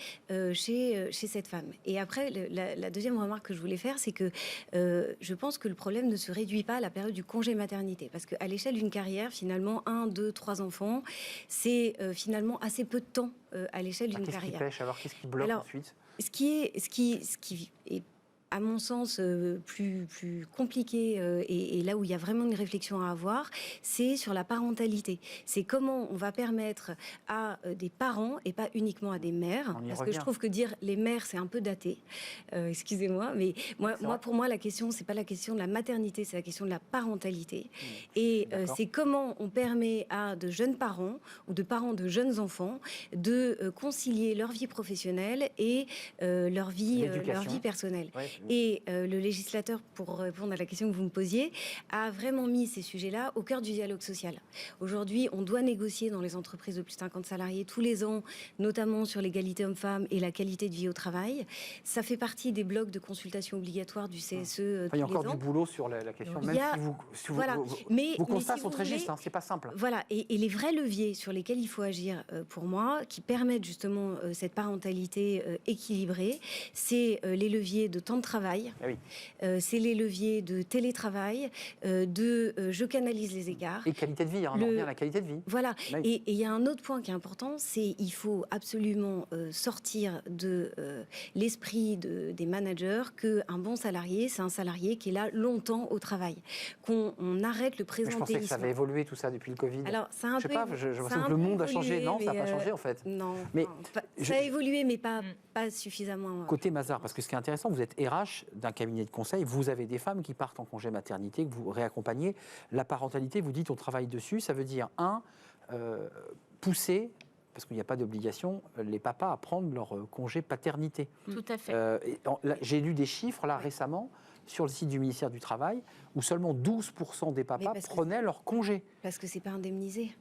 chez cette femme. Et après, la deuxième remarque que je voulais faire, c'est que je pense que le problème ne se réduit pas à la période du congé maternité. Parce qu'à l'échelle d'une carrière, finalement, 1, 2, 3 enfants, c'est finalement assez peu de temps à l'échelle d'une carrière. Qu'est-ce qui pêche alors? Qu'est-ce qui bloque ensuite? Ce qui est à mon sens, plus compliqué et là où il y a vraiment une réflexion à avoir, c'est sur la parentalité. C'est comment on va permettre à des parents, et pas uniquement à des mères, parce que je trouve que dire les mères, c'est un peu daté. Excusez-moi, mais pour moi, la question, c'est pas la question de la maternité, c'est la question de la parentalité. Et c'est comment on permet à de jeunes parents ou de parents de jeunes enfants de concilier leur vie professionnelle et leur vie personnelle. Ouais. Et le législateur, pour répondre à la question que vous me posiez, a vraiment mis ces sujets-là au cœur du dialogue social. Aujourd'hui, on doit négocier dans les entreprises de plus de 50 salariés tous les ans, notamment sur l'égalité homme-femme et la qualité de vie au travail. Ça fait partie des blocs de consultation obligatoires du CSE. Il y a encore du boulot sur la question, même si vos constats sont très justes, c'est pas simple. Voilà, et les vrais leviers sur lesquels il faut agir, pour moi, qui permettent justement cette parentalité équilibrée, c'est les leviers de temps de travail, c'est les leviers de télétravail, je canalise les écarts. Et qualité de vie, on revient à la qualité de vie. Voilà, et il y a un autre point qui est important, c'est qu'il faut absolument sortir de l'esprit des managers qu'un bon salarié, c'est un salarié qui est là longtemps au travail. Qu'on arrête le présenter. Je pensais que ça avait évolué tout ça depuis le Covid. Alors, ça a un peu, j'ai l'impression que le monde a changé. Non, ça n'a pas changé en fait. Non, ça a évolué, mais pas suffisamment. Côté Mazars, parce que ce qui est intéressant, vous êtes RH d'un cabinet de conseil, vous avez des femmes qui partent en congé maternité, que vous réaccompagnez. La parentalité, vous dites on travaille dessus, ça veut dire pousser, parce qu'il n'y a pas d'obligation, les papas à prendre leur congé paternité. Tout à fait. J'ai lu des chiffres là récemment sur le site du ministère du Travail où seulement 12% des papas prenaient leur congé. Parce que c'est pas indemnisé.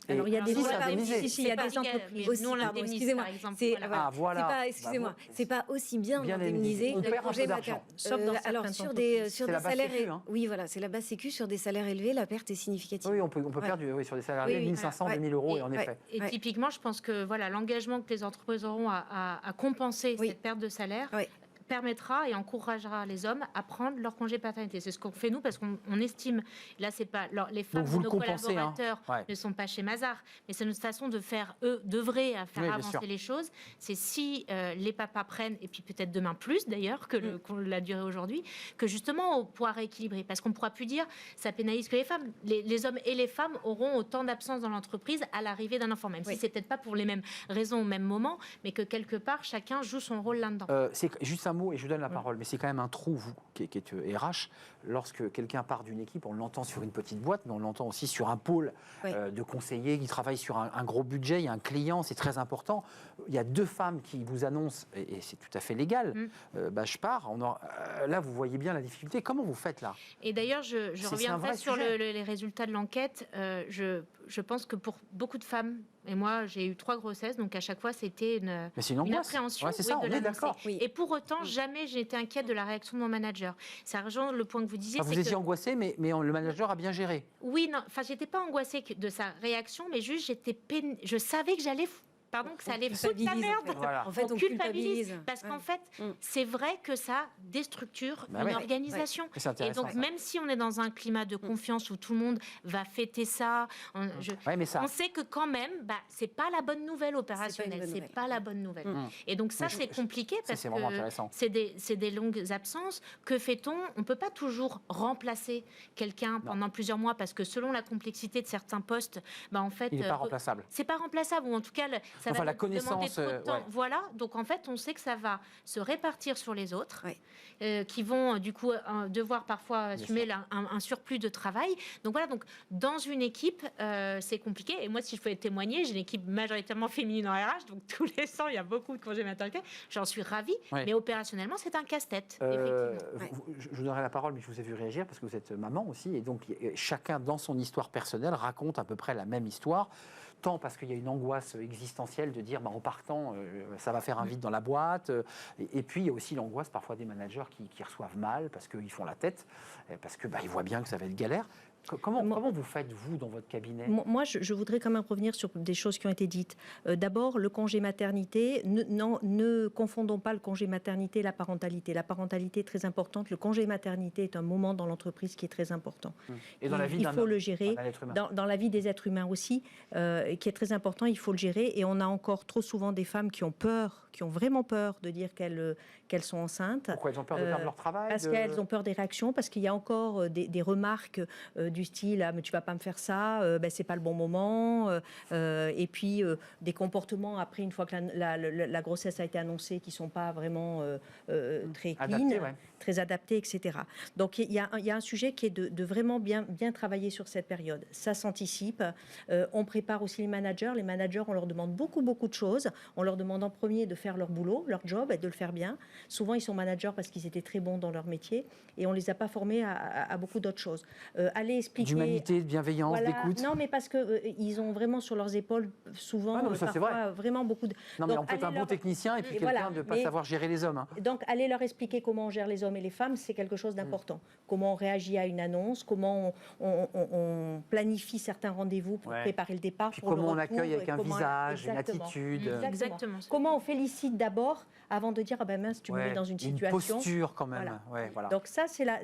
Alors, il y a des si, c'est indemnisé. il y a des entreprises. Nous, on Pardon, l'indemnise, excusez-moi. par exemple. C'est Voilà. excusez-moi, c'est pas aussi bien indemnisé On que le perd un congé peu d'argent. Sauf dans alors certaines sur entreprises. sur C'est des la base salaires sécu, hein. oui voilà, c'est la base sécu sur des salaires élevés, la perte est significative. Oui, on peut perdre sur des salariés Oui, 1500, ouais. 2000 euros, Et- et en effet. Et typiquement, je pense que voilà, l'engagement que les entreprises auront à compenser Oui. cette perte de salaire Oui. permettra et encouragera les hommes à prendre leur congé paternité. C'est ce qu'on fait nous parce qu'on estime, là c'est pas, les femmes vous de le nos compensez, hein. collaborateurs Ouais. ne sont pas chez Mazars, mais c'est notre façon de faire, d'œuvrer à faire Oui, bien avancer sûr. les choses. C'est si les papas prennent, et puis peut-être demain plus d'ailleurs que la durée aujourd'hui, que justement on pourra rééquilibrer. Parce qu'on ne pourra plus dire ça pénalise que les femmes. Les hommes et les femmes auront autant d'absence dans l'entreprise à l'arrivée d'un enfant, même si c'est peut-être pas pour les mêmes raisons au même moment, mais que quelque part chacun joue son rôle là-dedans. C'est juste un mot et je vous donne la parole, mais c'est quand même un trou, vous, qui est RH. Lorsque quelqu'un part d'une équipe, on l'entend sur une petite boîte, mais on l'entend aussi sur un pôle de conseillers qui travaillent sur un gros budget. Il y a un client, c'est très important. Il y a 2 femmes qui vous annoncent, et c'est tout à fait légal, je pars. Là, vous voyez bien la difficulté. Comment vous faites là? Et d'ailleurs, je C'est reviens un vrai sur sujet. les résultats de l'enquête. Je pense que pour beaucoup de femmes, et moi j'ai eu 3 grossesses, donc à chaque fois c'était Mais c'est une une angoisse. appréhension Ouais, c'est ça, de on est l'annoncer. d'accord. Oui. Et pour autant, jamais j'ai été inquiète de la réaction de mon manager. Ça rejoint le point que vous disiez. Vous c'est étiez que- angoissé, mais le manager a bien géré. Oui, non, enfin j'étais pas angoissée de sa réaction, mais juste je savais que que ça allait foutre la culpabilise, merde. Voilà. En fait, on culpabilise. Parce Ouais. qu'en fait, Mm. c'est vrai que ça déstructure Bah une ouais. organisation. C'est Et intéressant. donc, même si on est dans un climat de confiance où tout le monde va fêter ça, Ouais, mais ça. on sait que quand même, c'est pas la bonne nouvelle opérationnelle. bonne C'est nouvelle. pas la bonne nouvelle. Mm. Et donc ça, Mais c'est compliqué parce c'est vraiment que intéressant. c'est des longues absences. Que fait-on? On peut pas toujours remplacer quelqu'un pendant plusieurs mois parce que selon la complexité de certains postes, en fait, Il n'est pas remplaçable. c'est pas remplaçable, ou en tout cas, ça Enfin, va la nous demander connaissance, trop de temps. ouais. Voilà, donc en fait, on sait que ça va se répartir sur les autres, Ouais. qui vont du coup devoir parfois assumer un surplus de travail. Donc voilà, donc dans une équipe, c'est compliqué. Et moi, si je pouvais témoigner, j'ai une équipe majoritairement féminine en RH, donc tous les 100, il y a beaucoup de congés maternité. J'en suis ravie, Ouais. mais opérationnellement, c'est un casse-tête, effectivement. Je vous donnerai la parole, mais je vous ai vu réagir parce que vous êtes maman aussi. Et donc, chacun, dans son histoire personnelle, raconte à peu près la même histoire. Tant parce qu'il y a une angoisse existentielle de dire, en partant, ça va faire un vide dans la boîte. Et puis, il y a aussi l'angoisse parfois des managers qui reçoivent mal parce qu'ils font la tête, parce qu'ils voient bien que ça va être galère. Comment vous faites, vous, dans votre cabinet? Moi, je voudrais quand même revenir sur des choses qui ont été dites. D'abord, le congé maternité. Ne confondons pas le congé maternité et la parentalité. La parentalité est très importante. Le congé maternité est un moment dans l'entreprise qui est très important. Et dans la vie il d'un faut homme, le gérer. d'un être humain. Dans la vie des êtres humains aussi, qui est très important, il faut le gérer. Et on a encore trop souvent des femmes qui ont peur, qui ont vraiment peur de dire qu'elles sont enceintes. Pourquoi elles ont peur de perdre leur travail? Parce qu'elles ont peur des réactions, parce qu'il y a encore des remarques du style « mais tu vas pas me faire ça, c'est pas le bon moment », et puis des comportements après, une fois que la grossesse a été annoncée, qui sont pas vraiment très clean, Adaptés, ouais. très adaptés, etc. Donc il y a un sujet qui est de vraiment bien travailler sur cette période. Ça s'anticipe. On prépare aussi les managers. Les managers, on leur demande beaucoup de choses. On leur demande en premier de faire leur boulot, leur job, et de le faire bien. Souvent, ils sont managers parce qu'ils étaient très bons dans leur métier, et on les a pas formés à beaucoup d'autres choses. Aller expliquer... D'humanité, de bienveillance, d'écoute. Non, mais parce qu'ils ont vraiment sur leurs épaules souvent, Ah non, mais ça, c'est parfois, vraiment beaucoup de... Non, mais Donc, on peut être un allez bon technicien et puis quelqu'un voilà, de ne pas mais- savoir gérer les hommes. Hein. Donc, aller leur expliquer comment on gère les hommes et les femmes, c'est quelque chose d'important. Comment on réagit à une annonce, comment on planifie certains rendez-vous pour Ouais. préparer le départ. Puis pour le comment on retour, accueille avec et un comment- visage, une Exactement. attitude. Exactement. Comment on félicite d'abord avant de dire « ah ben mince, tu me Ouais, mets dans une Une situation ». posture quand même. Voilà. Ouais, voilà. Donc ça, c'est la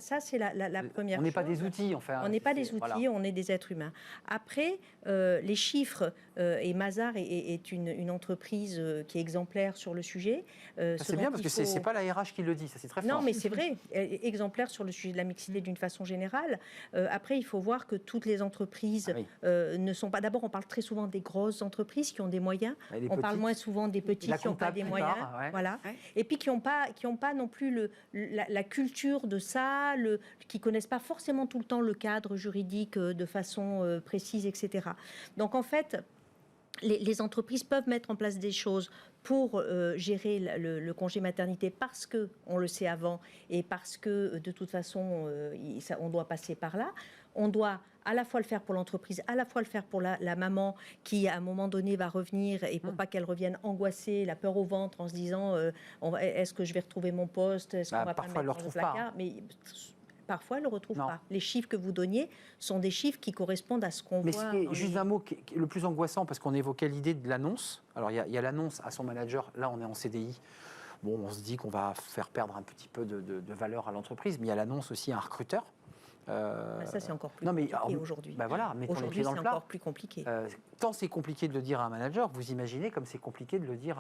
première On n'est pas chose. des outils, enfin. On n'est pas des C'est- outils, voilà. on est des êtres humains. Après, les chiffres, et Mazars est une entreprise qui est exemplaire sur le sujet. Ça, c'est bien parce que c'est pas la RH qui le dit, ça c'est très fort. Non, mais c'est vrai, exemplaire sur le sujet de la mixité d'une façon générale. Après, il faut voir que toutes les entreprises ne sont pas... D'abord, on parle très souvent des grosses entreprises qui ont des moyens. Et les On parle petites. moins souvent des petits La qui n'ont pas comptable des qui moyens. part, ouais. Voilà. Ouais. Et puis qui n'ont pas non plus la culture de ça, qui connaissent pas forcément tout le temps le cadre juridique de façon précise, etc. Donc en fait, les entreprises peuvent mettre en place des choses pour gérer le congé maternité parce qu'on le sait avant et parce que de toute façon on doit passer par là. On doit à la fois le faire pour l'entreprise, à la fois le faire pour la maman qui à un moment donné va revenir et pour pas qu'elle revienne angoissée, la peur au ventre en se disant est-ce que je vais retrouver mon poste, est-ce qu'on va pas me mettre dans le placard, mais parfois, elle ne le retrouve pas. Les chiffres que vous donniez sont des chiffres qui correspondent à ce qu'on voit. Mais juste un mot qui est le plus angoissant, parce qu'on évoquait l'idée de l'annonce. Alors, il y a l'annonce à son manager. Là, on est en CDI. Bon, on se dit qu'on va faire perdre un petit peu de valeur à l'entreprise. Mais il y a l'annonce aussi à un recruteur. Ça, c'est encore plus compliqué aujourd'hui. Ben voilà, aujourd'hui, c'est encore plus compliqué. Tant c'est compliqué de le dire à un manager, vous imaginez comme c'est compliqué de le dire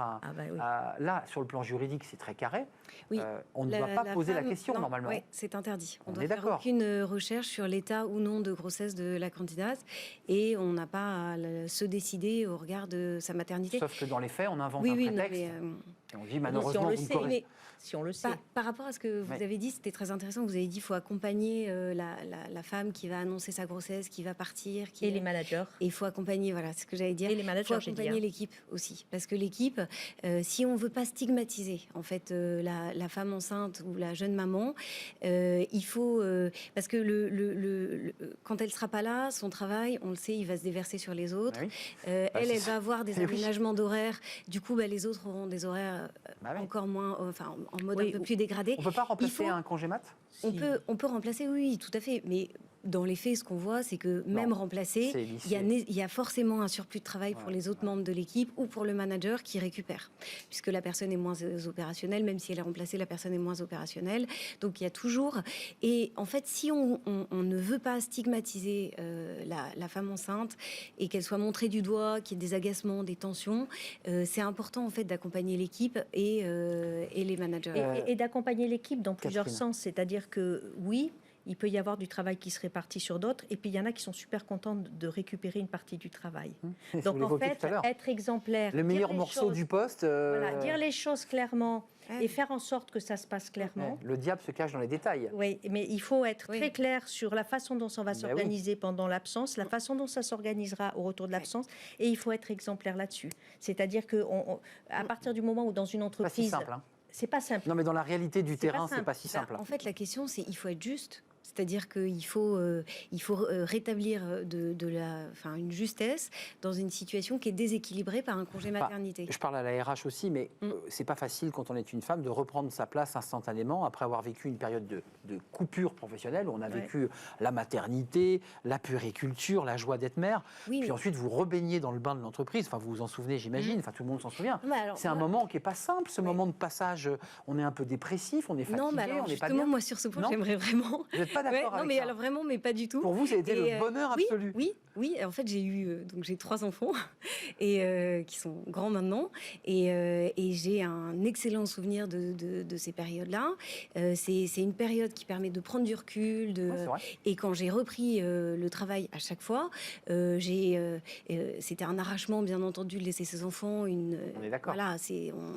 là, sur le plan juridique, c'est très carré. Oui. On ne doit pas poser la question, normalement. Oui, c'est interdit. On ne doit est faire aucune recherche sur l'état ou non de grossesse de la candidate et on n'a pas à se décider au regard de sa maternité. Sauf que dans les faits, on invente un prétexte. Et on dit malheureusement, si on le sait. Par rapport à ce que vous avez dit, c'était très intéressant. Vous avez dit qu'il faut accompagner la femme qui va annoncer sa grossesse, qui va partir. Et les managers. Et il faut accompagner, voilà, c'est ce que j'allais dire. Et les managers, il faut accompagner l'équipe aussi. Parce que l'équipe, si on ne veut pas stigmatiser en fait, la femme enceinte ou la jeune maman, il faut... parce que quand elle ne sera pas là, son travail, on le sait, il va se déverser sur les autres. Elle va avoir des aménagements d'horaires. Du coup, les autres auront des horaires encore moins... en mode un peu plus dégradé. On ne peut pas remplacer un congé mat ? On peut remplacer, oui, tout à fait. Mais dans les faits, ce qu'on voit, c'est que même remplacer, il y a forcément un surplus de travail pour les autres membres de l'équipe ou pour le manager qui récupère. Puisque la personne est moins opérationnelle, même si elle est remplacée, la personne est moins opérationnelle. Donc il y a toujours... Et en fait, si on ne veut pas stigmatiser la femme enceinte et qu'elle soit montrée du doigt, qu'il y ait des agacements, des tensions, c'est important en fait d'accompagner l'équipe et les managers. Et d'accompagner l'équipe dans plusieurs sens. C'est-à-dire que oui, il peut y avoir du travail qui se répartit sur d'autres, et puis il y en a qui sont super contents de récupérer une partie du travail. Donc en fait, être exemplaire, le meilleur morceau du poste, dire les choses clairement et faire en sorte que ça se passe clairement. Le diable se cache dans les détails. Oui, mais il faut être très clair sur la façon dont ça va s'organiser pendant l'absence, la façon dont ça s'organisera au retour de l'absence, et il faut être exemplaire là-dessus. C'est-à-dire que à partir du moment où dans une entreprise... C'est pas si simple, hein. C'est pas simple. Non, mais dans la réalité du terrain, c'est pas si simple. En fait, la question, c'est il faut être juste. C'est-à-dire qu'il faut, rétablir une justesse dans une situation qui est déséquilibrée par un congé maternité. Je parle à la RH aussi, mais c'est pas facile quand on est une femme de reprendre sa place instantanément après avoir vécu une période de coupure professionnelle où on a vécu la maternité, la puériculture, la joie d'être mère. Puis ensuite, vous rebaignez dans le bain de l'entreprise. Enfin, vous vous en souvenez, j'imagine. Enfin, tout le monde s'en souvient. C'est un moment qui est pas simple, ce moment de passage. On est un peu dépressif, on est fatigué, on n'est pas bien. Justement, moi, sur ce point, j'aimerais vraiment... Vous n'êtes pas d'accord avec ça? Alors vraiment, mais pas du tout. Pour vous, ça a été le bonheur absolu. Oui. En fait, j'ai 3 enfants et qui sont grands maintenant, et j'ai un excellent souvenir de ces périodes-là. C'est une période qui permet de prendre du recul, et quand j'ai repris le travail à chaque fois, c'était un arrachement, bien entendu, de laisser ses enfants. On est d'accord. Voilà,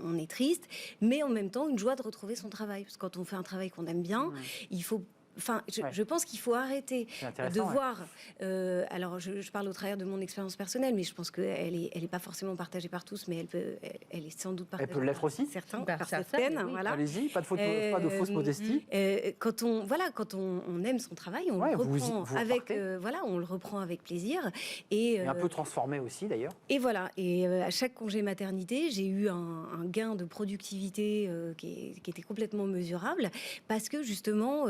on est triste, mais en même temps une joie de retrouver son travail, parce que quand on fait un travail qu'on aime bien, il faut... je pense qu'il faut arrêter de voir... alors, je parle au travers de mon expérience personnelle, mais je pense qu'elle est pas forcément partagée par tous, mais elle est sans doute partagée par certains. Par certaines. Voilà. Allez-y, pas de fausse modestie. Quand on aime son travail, on le reprend on le reprend avec plaisir. Et un peu transformé aussi, d'ailleurs. Et voilà. Et à chaque congé maternité, j'ai eu un gain de productivité qui était complètement mesurable, parce que justement,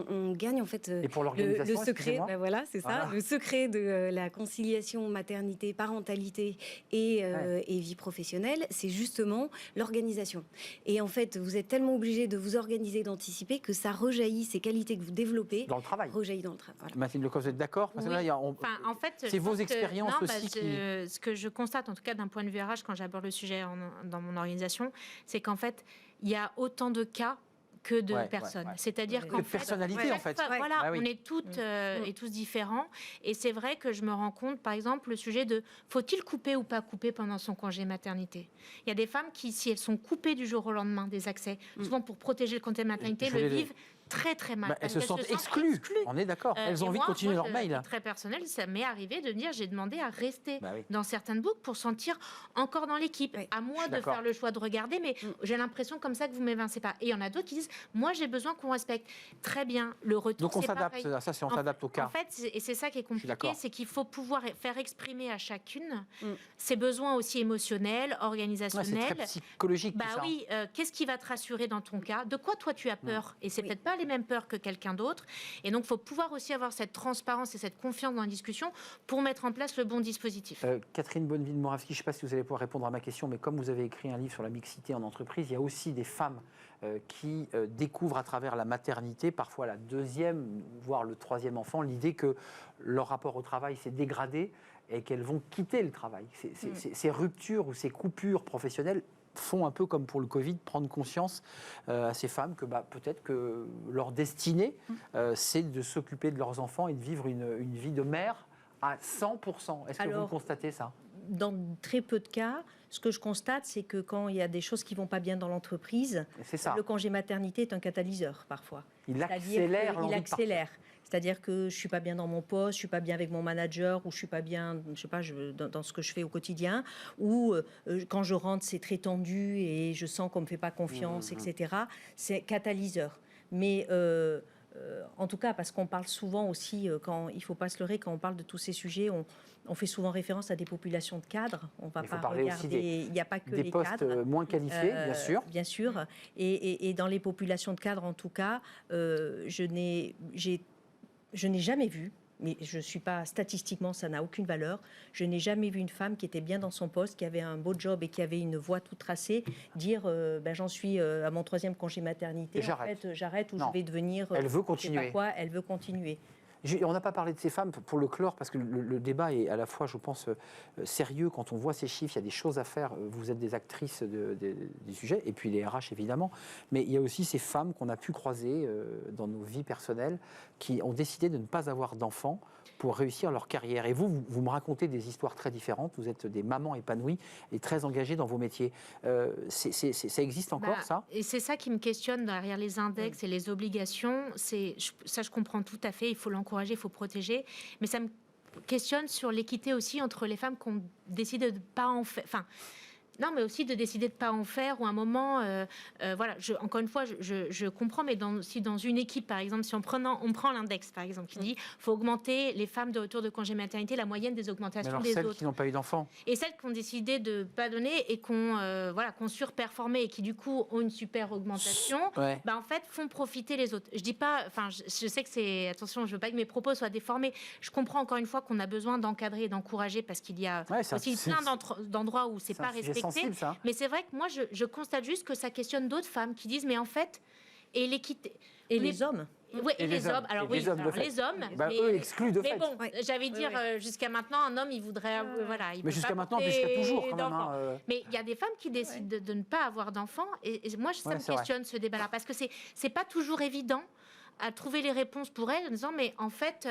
on gagne en fait et pour l'organisation, le secret. C'est ça, le secret de la conciliation maternité, parentalité et vie professionnelle, c'est justement l'organisation. Et en fait, vous êtes tellement obligé de vous organiser, d'anticiper, que ça rejaillit, ces qualités que vous développez dans le travail. Rejaillit dans le travail. Voilà. Mathilde Lecor, vous êtes d'accord? Parce que là, en fait, c'est vos expériences aussi ce que je constate, en tout cas d'un point de vue RH, quand j'aborde le sujet dans mon organisation, c'est qu'en fait, il y a autant de cas que de personnes. C'est-à-dire qu'en de personnalité, en fait. Voilà, Ah oui. on est toutes et tous différents. Et c'est vrai que je me rends compte, par exemple, le sujet de faut-il couper ou pas couper pendant son congé maternité. Il y a des femmes qui, si elles sont coupées du jour au lendemain des accès, souvent pour protéger le congé maternité, le vivent très très mal. Elles se sentent exclues. On est d'accord. Elles ont envie de continuer leur mail. Très personnel, ça m'est arrivé de me dire j'ai demandé à rester dans certaines boucles pour sentir encore dans l'équipe. À moi de faire le choix de regarder, mais j'ai l'impression comme ça que vous m'évincez pas. Et il y en a d'autres qui disent moi j'ai besoin qu'on respecte. Très bien, le retour. Donc on s'adapte. Ça, c'est on s'adapte au cas. En fait, et c'est ça qui est compliqué, c'est qu'il faut pouvoir faire exprimer à chacune ses besoins aussi émotionnels, organisationnels. C'est très psychologique. Bah oui, qu'est-ce qui va te rassurer dans ton cas? De quoi toi tu as peur? Et c'est peut-être pas les mêmes peurs que quelqu'un d'autre. Et donc, il faut pouvoir aussi avoir cette transparence et cette confiance dans la discussion pour mettre en place le bon dispositif. Catherine Bonneville-Moravski, je ne sais pas si vous allez pouvoir répondre à ma question, mais comme vous avez écrit un livre sur la mixité en entreprise, il y a aussi des femmes qui découvrent à travers la maternité, parfois la deuxième, voire le troisième enfant, l'idée que leur rapport au travail s'est dégradé et qu'elles vont quitter le travail. Ces ruptures ou ces coupures professionnelles font un peu comme pour le Covid, prendre conscience à ces femmes que peut-être que leur destinée, c'est de s'occuper de leurs enfants et de vivre une vie de mère à 100%. Est-ce que vous constatez ça? Dans très peu de cas, ce que je constate, c'est que quand il y a des choses qui ne vont pas bien dans l'entreprise, le congé maternité est un catalyseur parfois. Il accélère. C'est-à-dire que je ne suis pas bien dans mon poste, je ne suis pas bien avec mon manager, ou je ne suis pas bien dans ce que je fais au quotidien, ou quand je rentre, c'est très tendu et je sens qu'on ne me fait pas confiance, etc. C'est catalyseur. Mais en tout cas, parce qu'on parle souvent aussi, il ne faut pas se leurrer, quand on parle de tous ces sujets, on fait souvent référence à des populations de cadres. On va pas regarder, il n'y a pas que les cadres. Des postes moins qualifiés, bien sûr. Bien sûr. Et dans les populations de cadres, en tout cas, je n'ai jamais vu, mais je ne suis pas, statistiquement, ça n'a aucune valeur, je n'ai jamais vu une femme qui était bien dans son poste, qui avait un beau job et qui avait une voie toute tracée, dire j'en suis à mon 3e congé maternité, j'arrête ou je vais devenir... Elle veut continuer. Je sais pas quoi, elle veut continuer. On n'a pas parlé de ces femmes pour le clore, parce que le débat est à la fois, je pense, sérieux. Quand on voit ces chiffres, il y a des choses à faire. Vous êtes des actrices du sujet, et puis les RH, évidemment. Mais il y a aussi ces femmes qu'on a pu croiser dans nos vies personnelles, qui ont décidé de ne pas avoir d'enfants pour réussir leur carrière. Et vous me racontez des histoires très différentes. Vous êtes des mamans épanouies et très engagées dans vos métiers. Ça existe encore, ça? Et c'est ça qui me questionne derrière les index et les obligations. Ça, je comprends tout à fait. Il faut l'encourager, il faut protéger. Mais ça me questionne sur l'équité aussi entre les femmes qui ont décidé de ne pas en faire... Non, mais aussi de décider de ne pas en faire, ou à un moment, voilà, encore une fois, je comprends, mais si dans une équipe, par exemple, si on prend l'index, par exemple, qui dit qu'il faut augmenter les femmes de retour de congé maternité, la moyenne des augmentations des celles autres. Qui n'ont pas eu d'enfants. Et celles qui ont décidé de ne pas donner et qu'on surperformé et qui, du coup, ont une super augmentation, en fait, font profiter les autres. Je dis pas, je sais que c'est, attention, je veux pas que mes propos soient déformés. Je comprends encore une fois qu'on a besoin d'encadrer et d'encourager parce qu'il y a aussi plein d'endroits où c'est pas respecté. Mais c'est vrai que moi, je constate juste que ça questionne d'autres femmes qui disent, mais en fait, et l'équité... Et les hommes. Oui, et les hommes. Alors les hommes, eux excluent de fait. Mais bon, j'allais dire, jusqu'à maintenant, un homme, il voudrait... mais jusqu'à maintenant, jusqu'à toujours, quand même. Mais il y a des femmes qui décident de ne pas avoir d'enfants. Et moi, ça me questionne, ce débat-là. Parce que c'est pas toujours évident à trouver les réponses pour elles, en disant, mais en fait...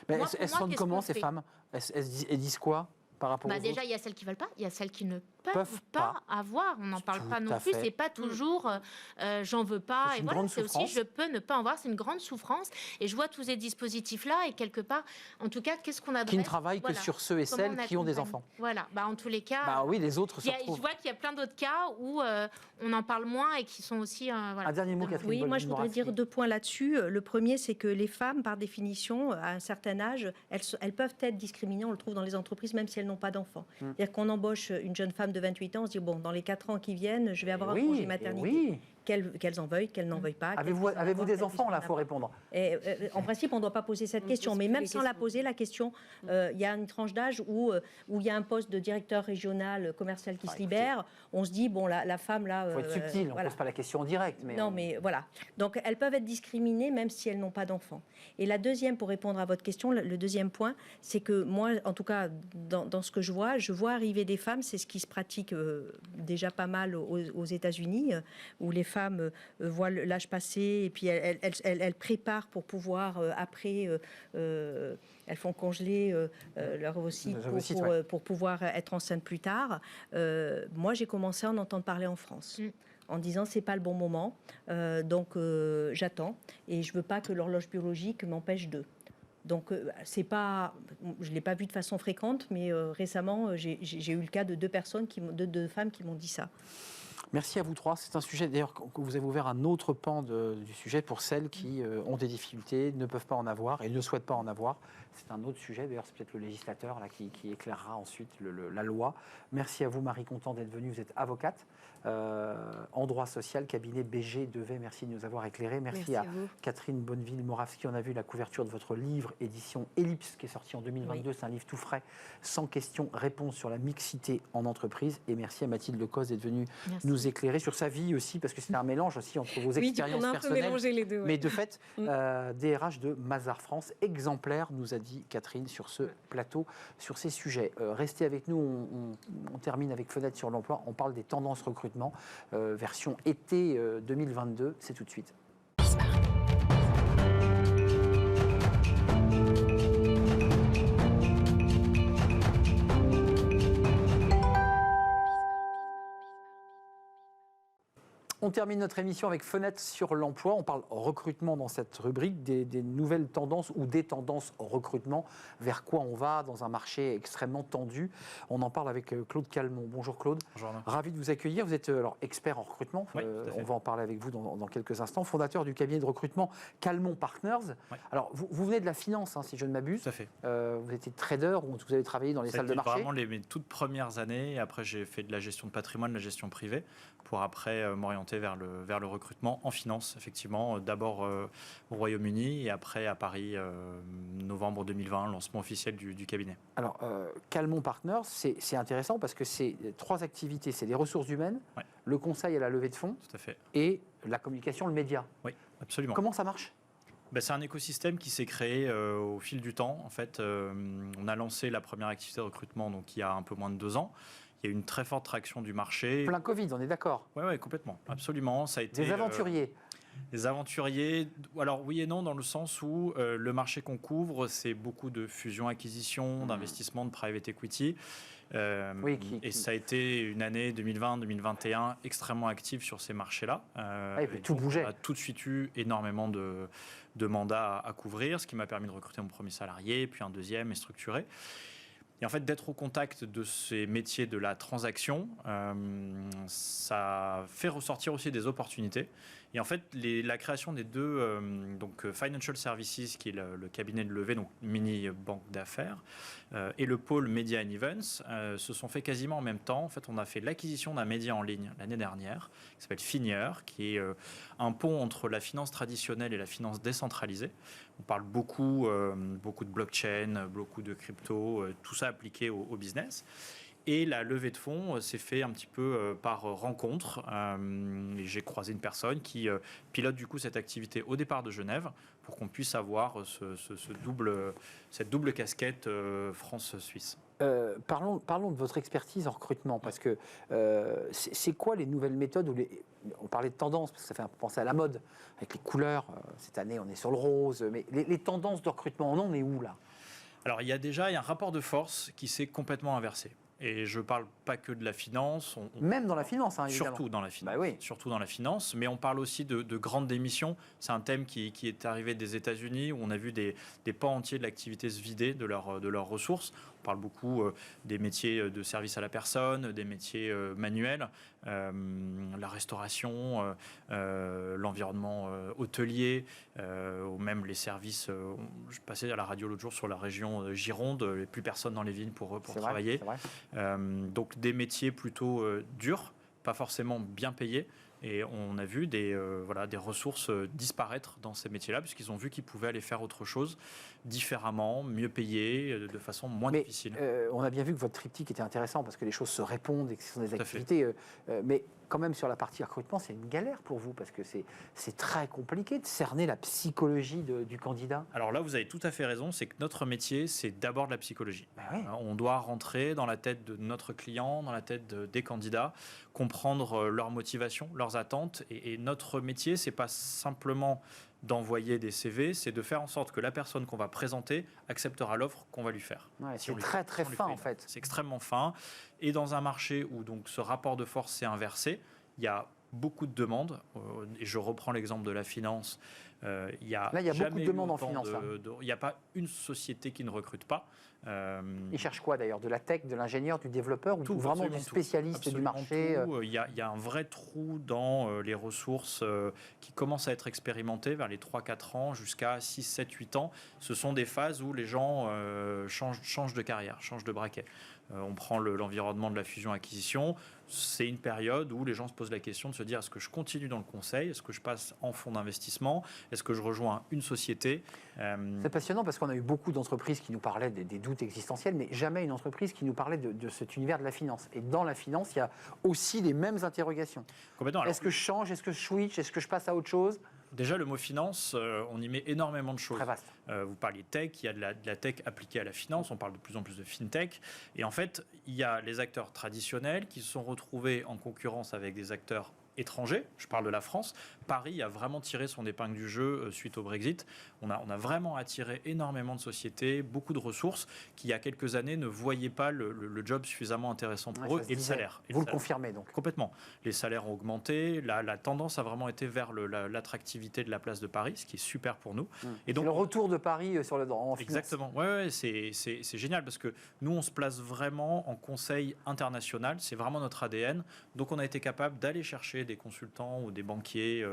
elles sentent comment, ces femmes? Elles disent quoi par rapport aux déjà, il y a celles qui veulent pas, il y a celles qui ne peuvent pas avoir. On n'en parle pas non plus. C'est pas toujours j'en veux pas. Et voilà, c'est aussi je peux ne pas en avoir. C'est une grande souffrance. Et je vois tous ces dispositifs-là. Et quelque part, en tout cas, qu'est-ce qu'on adresse? Qui ne travaillent que sur ceux et celles qui ont des enfants. Voilà. En tous les cas. Oui, les autres se retrouvent. Je vois qu'il y a plein d'autres cas où on en parle moins et qui sont aussi. Un dernier mot, Catherine. Oui, moi je voudrais dire 2 points là-dessus. Le premier, c'est que les femmes, par définition, à un certain âge, elles peuvent être discriminées. On le trouve dans les entreprises, même si elles n'ont pas d'enfants. C'est-à-dire qu'on embauche une jeune femme de 28 ans, on se dit dans les 4 ans qui viennent, je vais avoir un congé maternité. Qu'elles en veuillent, qu'elles n'en veuillent pas. Avez-vous des enfants? Là, il faut répondre. En principe, on ne doit pas poser cette question. Mais même sans la poser, la question, il y a une tranche d'âge où il y a un poste de directeur régional commercial qui se libère. On se dit, la femme, là... Il faut être subtil, on ne pose pas la question en direct. Mais voilà. Donc, elles peuvent être discriminées même si elles n'ont pas d'enfants. Et la deuxième, pour répondre à votre question, le deuxième point, c'est que moi, en tout cas, dans ce que je vois arriver des femmes, c'est ce qui se pratique déjà pas mal aux États-Unis, où les femmes femmes voient l'âge passer et puis elles préparent pour pouvoir après, elles font congeler leur ovocyte pour pouvoir être enceinte plus tard. Moi, j'ai commencé à en entendre parler en France. En disant c'est pas le bon moment, donc j'attends et je veux pas que l'horloge biologique m'empêche d'eux. Donc c'est pas, je l'ai pas vu de façon fréquente, mais récemment j'ai eu le cas de deux femmes qui m'ont dit ça. Merci à vous trois. C'est un sujet d'ailleurs que vous avez ouvert un autre pan du sujet pour celles qui ont des difficultés, ne peuvent pas en avoir et ne souhaitent pas en avoir. C'est un autre sujet. D'ailleurs, c'est peut-être le législateur là, qui éclairera ensuite la loi. Merci à vous, Marie Contant, d'être venue. Vous êtes avocate en droit social, cabinet BG Devet. Merci de nous avoir éclairés. Merci à Catherine Bonneville-Moravski. On a vu la couverture de votre livre, édition Ellipse, qui est sorti en 2022. Oui. C'est un livre tout frais, 100 questions-réponses sur la mixité en entreprise. Et merci à Mathilde Lecoz d'être venue nous éclairer sur sa vie aussi, parce que c'est un mélange aussi entre vos expériences personnelles. On a un peu mélangé les deux. Ouais. Mais de fait, DRH de Mazars France, exemplaire, nous a dit Catherine sur ce plateau, sur ces sujets. Restez avec nous, on termine avec Fenêtre sur l'emploi, on parle des tendances recrutement, version été 2022, c'est tout de suite. On termine notre émission avec Fenêtre sur l'emploi. On parle recrutement dans cette rubrique, des nouvelles tendances ou des tendances recrutement. Vers quoi on va dans un marché extrêmement tendu. On en parle avec Claude Calmont. Bonjour Claude. Bonjour. Ravi de vous accueillir. Vous êtes expert en recrutement. Oui, on va en parler avec vous dans quelques instants. Fondateur du cabinet de recrutement Calmont Partners. Oui. Alors, vous venez de la finance, si je ne m'abuse. Tout à fait. Vous étiez trader ou vous avez travaillé dans les salles de marché. Vraiment mes toutes premières années. Après, j'ai fait de la gestion de patrimoine, de la gestion privée, pour après m'orienter vers le recrutement en finance, effectivement. D'abord au Royaume-Uni et après à Paris, novembre 2020, lancement officiel du cabinet. Alors, Calmont Partners, c'est intéressant parce que c'est 3 activités. C'est les ressources humaines, le conseil à la levée de fonds. Tout à fait. Et la communication, le média. Oui, absolument. Comment ça marche ? C'est un écosystème qui s'est créé au fil du temps. En fait, on a lancé la première activité de recrutement donc, il y a un peu moins de 2 ans. Il y a eu une très forte traction du marché. Plein Covid, on est d'accord ? Oui, complètement. Absolument. Ça a été, des aventuriers. Des aventuriers, alors oui et non, dans le sens où le marché qu'on couvre, c'est beaucoup de fusions-acquisitions, d'investissements, de private equity. Et ça a été une année 2020-2021 extrêmement active sur ces marchés-là. Tout bougeait. On a tout de suite eu énormément de mandats à couvrir, ce qui m'a permis de recruter mon premier salarié, puis un deuxième et structuré. Et en fait, d'être au contact de ces métiers de la transaction, ça fait ressortir aussi des opportunités. Et en fait, la création des deux, donc Financial Services, qui est le cabinet de levée, donc mini banque d'affaires, et le pôle Media and Events, se sont fait quasiment en même temps. En fait, on a fait l'acquisition d'un média en ligne l'année dernière, qui s'appelle Finière, qui est un pont entre la finance traditionnelle et la finance décentralisée. On parle beaucoup de blockchain, beaucoup de crypto, tout ça appliqué au business. Et la levée de fonds s'est fait un petit peu par rencontre. Et j'ai croisé une personne qui pilote du coup cette activité au départ de Genève pour qu'on puisse avoir cette double casquette France-Suisse. Parlons de votre expertise en recrutement, parce que c'est quoi les nouvelles méthodes on parlait de tendance, parce que ça fait un peu penser à la mode, avec les couleurs. Cette année, on est sur le rose, mais les tendances de recrutement, on en est où là ? Alors, il y a un rapport de force qui s'est complètement inversé. Et je ne parle pas que de la finance. Même dans la finance, évidemment. Surtout dans la finance. Bah oui. Surtout dans la finance. Mais on parle aussi de grandes démissions. C'est un thème qui est arrivé des États-Unis, où on a vu des pans entiers de l'activité se vider de leurs ressources. On parle beaucoup des métiers de service à la personne, des métiers manuels, la restauration, l'environnement hôtelier, ou même les services. Je passais à la radio l'autre jour sur la région Gironde, il n'y a plus personne dans les villes pour travailler. C'est vrai. Donc des métiers plutôt durs, pas forcément bien payés. Et on a vu des ressources disparaître dans ces métiers-là, puisqu'ils ont vu qu'ils pouvaient aller faire autre chose différemment, mieux payé, de façon moins difficile. On a bien vu que votre triptyque était intéressant, parce que les choses se répondent et que ce sont des activités. Mais quand même sur la partie recrutement, c'est une galère pour vous parce que c'est très compliqué de cerner la psychologie du candidat. Alors là, vous avez tout à fait raison, c'est que notre métier, c'est d'abord de la psychologie. Ben oui. On doit rentrer dans la tête de notre client, dans la tête des candidats, comprendre leurs motivations, leurs attentes. Et notre métier, c'est pas simplement d'envoyer des CV, c'est de faire en sorte que la personne qu'on va présenter acceptera l'offre qu'on va lui faire. Ouais, c'est très très fin en fait. C'est extrêmement fin. Et dans un marché où donc ce rapport de force s'est inversé, il y a beaucoup de demandes. Et je reprends l'exemple de la finance. Là, il y a beaucoup de demandes en finance. Il n'y a pas une société qui ne recrute pas. Ils cherchent quoi d'ailleurs? De la tech, de l'ingénieur, du développeur ou vraiment du spécialiste du marché? Il y a un vrai trou dans les ressources qui commencent à être expérimentées vers les 3-4 ans jusqu'à 6, 7, 8 ans. Ce sont des phases où les gens changent de carrière, changent de braquet. On prend l'environnement de la fusion-acquisition. C'est une période où les gens se posent la question de se dire est-ce que je continue dans le conseil? Est-ce que je passe en fonds d'investissement? Est-ce que je rejoins une société? C'est passionnant parce qu'on a eu beaucoup d'entreprises qui nous parlaient des doutes existentiels, mais jamais une entreprise qui nous parlait de cet univers de la finance. Et dans la finance, il y a aussi les mêmes interrogations. Complètement. Est-ce que je change? Est-ce que je switch? Est-ce que je passe à autre chose? Déjà, le mot finance, on y met énormément de choses. Très vaste. Vous parliez tech, il y a de la tech appliquée à la finance, on parle de plus en plus de fintech. Et en fait, il y a les acteurs traditionnels qui se sont retrouvés en concurrence avec des acteurs étrangers. Je parle de la France. Paris a vraiment tiré son épingle du jeu suite au Brexit. On a vraiment attiré énormément de sociétés, beaucoup de ressources qui, il y a quelques années, ne voyaient pas le job suffisamment intéressant pour eux et le salaire. Vous le confirmez donc? Complètement. Les salaires ont augmenté. La tendance a vraiment été vers l'attractivité de la place de Paris, ce qui est super pour nous. Et donc, le retour de Paris en finance. Exactement. Ouais, c'est génial parce que nous, on se place vraiment en conseil international. C'est vraiment notre ADN. Donc, on a été capable d'aller chercher des consultants ou des banquiers,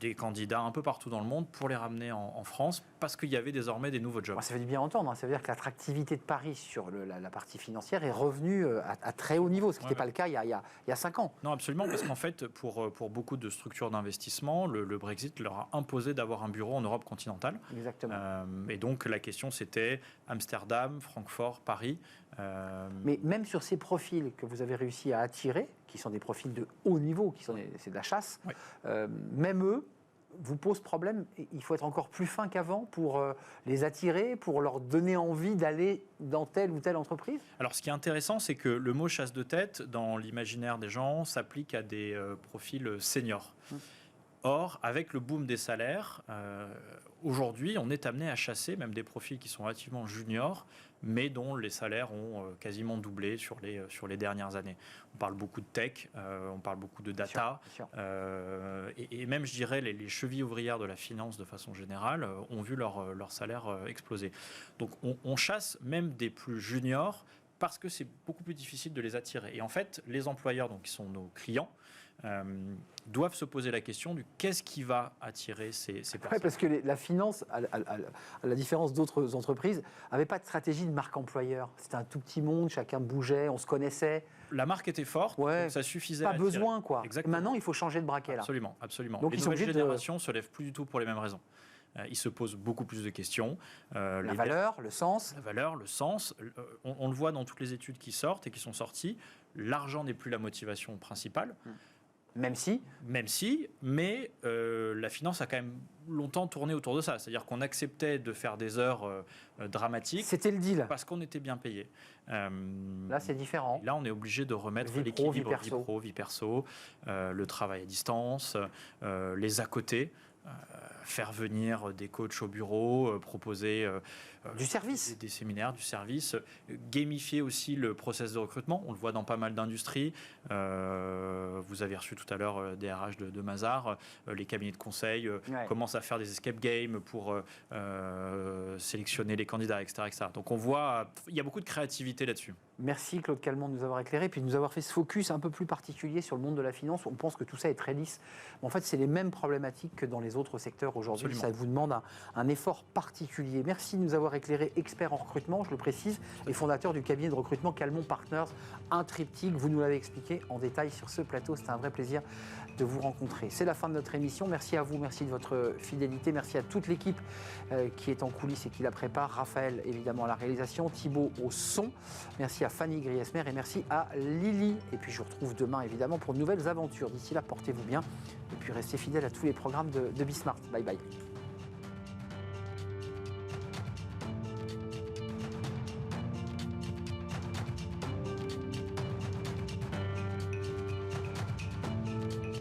des candidats un peu partout dans le monde pour les ramener en France parce qu'il y avait désormais des nouveaux jobs. Ça fait du bien entendre. Ça veut dire que l'attractivité de Paris sur la partie financière est revenue à très haut niveau, ce qui n'était pas le cas il y a 5 ans. Non, absolument, parce qu'en fait, pour beaucoup de structures d'investissement, le Brexit leur a imposé d'avoir un bureau en Europe continentale. Exactement. Et donc, la question, c'était Amsterdam, Francfort, Paris. Mais même sur ces profils que vous avez réussi à attirer, qui sont des profils de haut niveau, c'est de la chasse, oui. Même eux vous posent problème. Il faut être encore plus fin qu'avant pour les attirer, pour leur donner envie d'aller dans telle ou telle entreprise. Alors, ce qui est intéressant, c'est que le mot chasse de tête, dans l'imaginaire des gens, s'applique à des profils seniors. Or, avec le boom des salaires, aujourd'hui, on est amené à chasser même des profils qui sont relativement juniors, mais dont les salaires ont quasiment doublé sur les dernières années. On parle beaucoup de tech, on parle beaucoup de data, bien sûr. Et même, je dirais, les chevilles ouvrières de la finance de façon générale ont vu leur salaire exploser. Donc, on chasse même des plus juniors parce que c'est beaucoup plus difficile de les attirer. Et en fait, les employeurs, donc, qui sont nos clients, doivent se poser la question du qu'est-ce qui va attirer ces personnes. Ouais, parce que la finance, à la différence d'autres entreprises, n'avait pas de stratégie de marque employeur. C'était un tout petit monde, chacun bougeait, on se connaissait. La marque était forte, ouais, donc ça suffisait pas à attirer. Besoin, quoi. Exactement. Maintenant, il faut changer de braquet, là. Absolument, absolument. Donc, les ils sont nouvelles obligés générations ne se lèvent plus du tout pour les mêmes raisons. Ils se posent beaucoup plus de questions. La valeur, le sens. La valeur, le sens. On le voit dans toutes les études qui sortent et qui sont sorties. L'argent n'est plus la motivation principale. Même si, mais la finance a quand même longtemps tourné autour de ça. C'est-à-dire qu'on acceptait de faire des heures dramatiques. C'était le deal. Parce qu'on était bien payé. Là, c'est différent. Là, on est obligé de remettre l'équilibre vie pro, vie perso, le travail à distance, les à côté. Faire venir des coachs au bureau, proposer du service, des séminaires, du service, gamifier aussi le process de recrutement. On le voit dans pas mal d'industries. Vous avez reçu tout à l'heure des RH de Mazars. Les cabinets de conseil commencent à faire des escape games pour sélectionner les candidats, etc., etc. Donc on voit, il y a beaucoup de créativité là-dessus. Merci Claude Calment de nous avoir éclairé, puis de nous avoir fait ce focus un peu plus particulier sur le monde de la finance. On pense que tout ça est très lisse. Mais en fait, c'est les mêmes problématiques que dans les autres secteurs aujourd'hui. Absolument. Ça vous demande un effort particulier. Merci de nous avoir éclairé, expert en recrutement, je le précise, et fondateur du cabinet de recrutement Calmont Partners, un triptyque. Vous nous l'avez expliqué en détail sur ce plateau. C'était un vrai plaisir de vous rencontrer. C'est la fin de notre émission. Merci à vous, merci de votre fidélité, merci à toute l'équipe qui est en coulisses et qui la prépare. Raphaël, évidemment, à la réalisation, Thibaut au son. Merci à Fanny Griesmer et merci à Lily. Et puis je vous retrouve demain, évidemment, pour de nouvelles aventures. D'ici là, portez-vous bien et puis restez fidèles à tous les programmes de Bismart. Bye bye.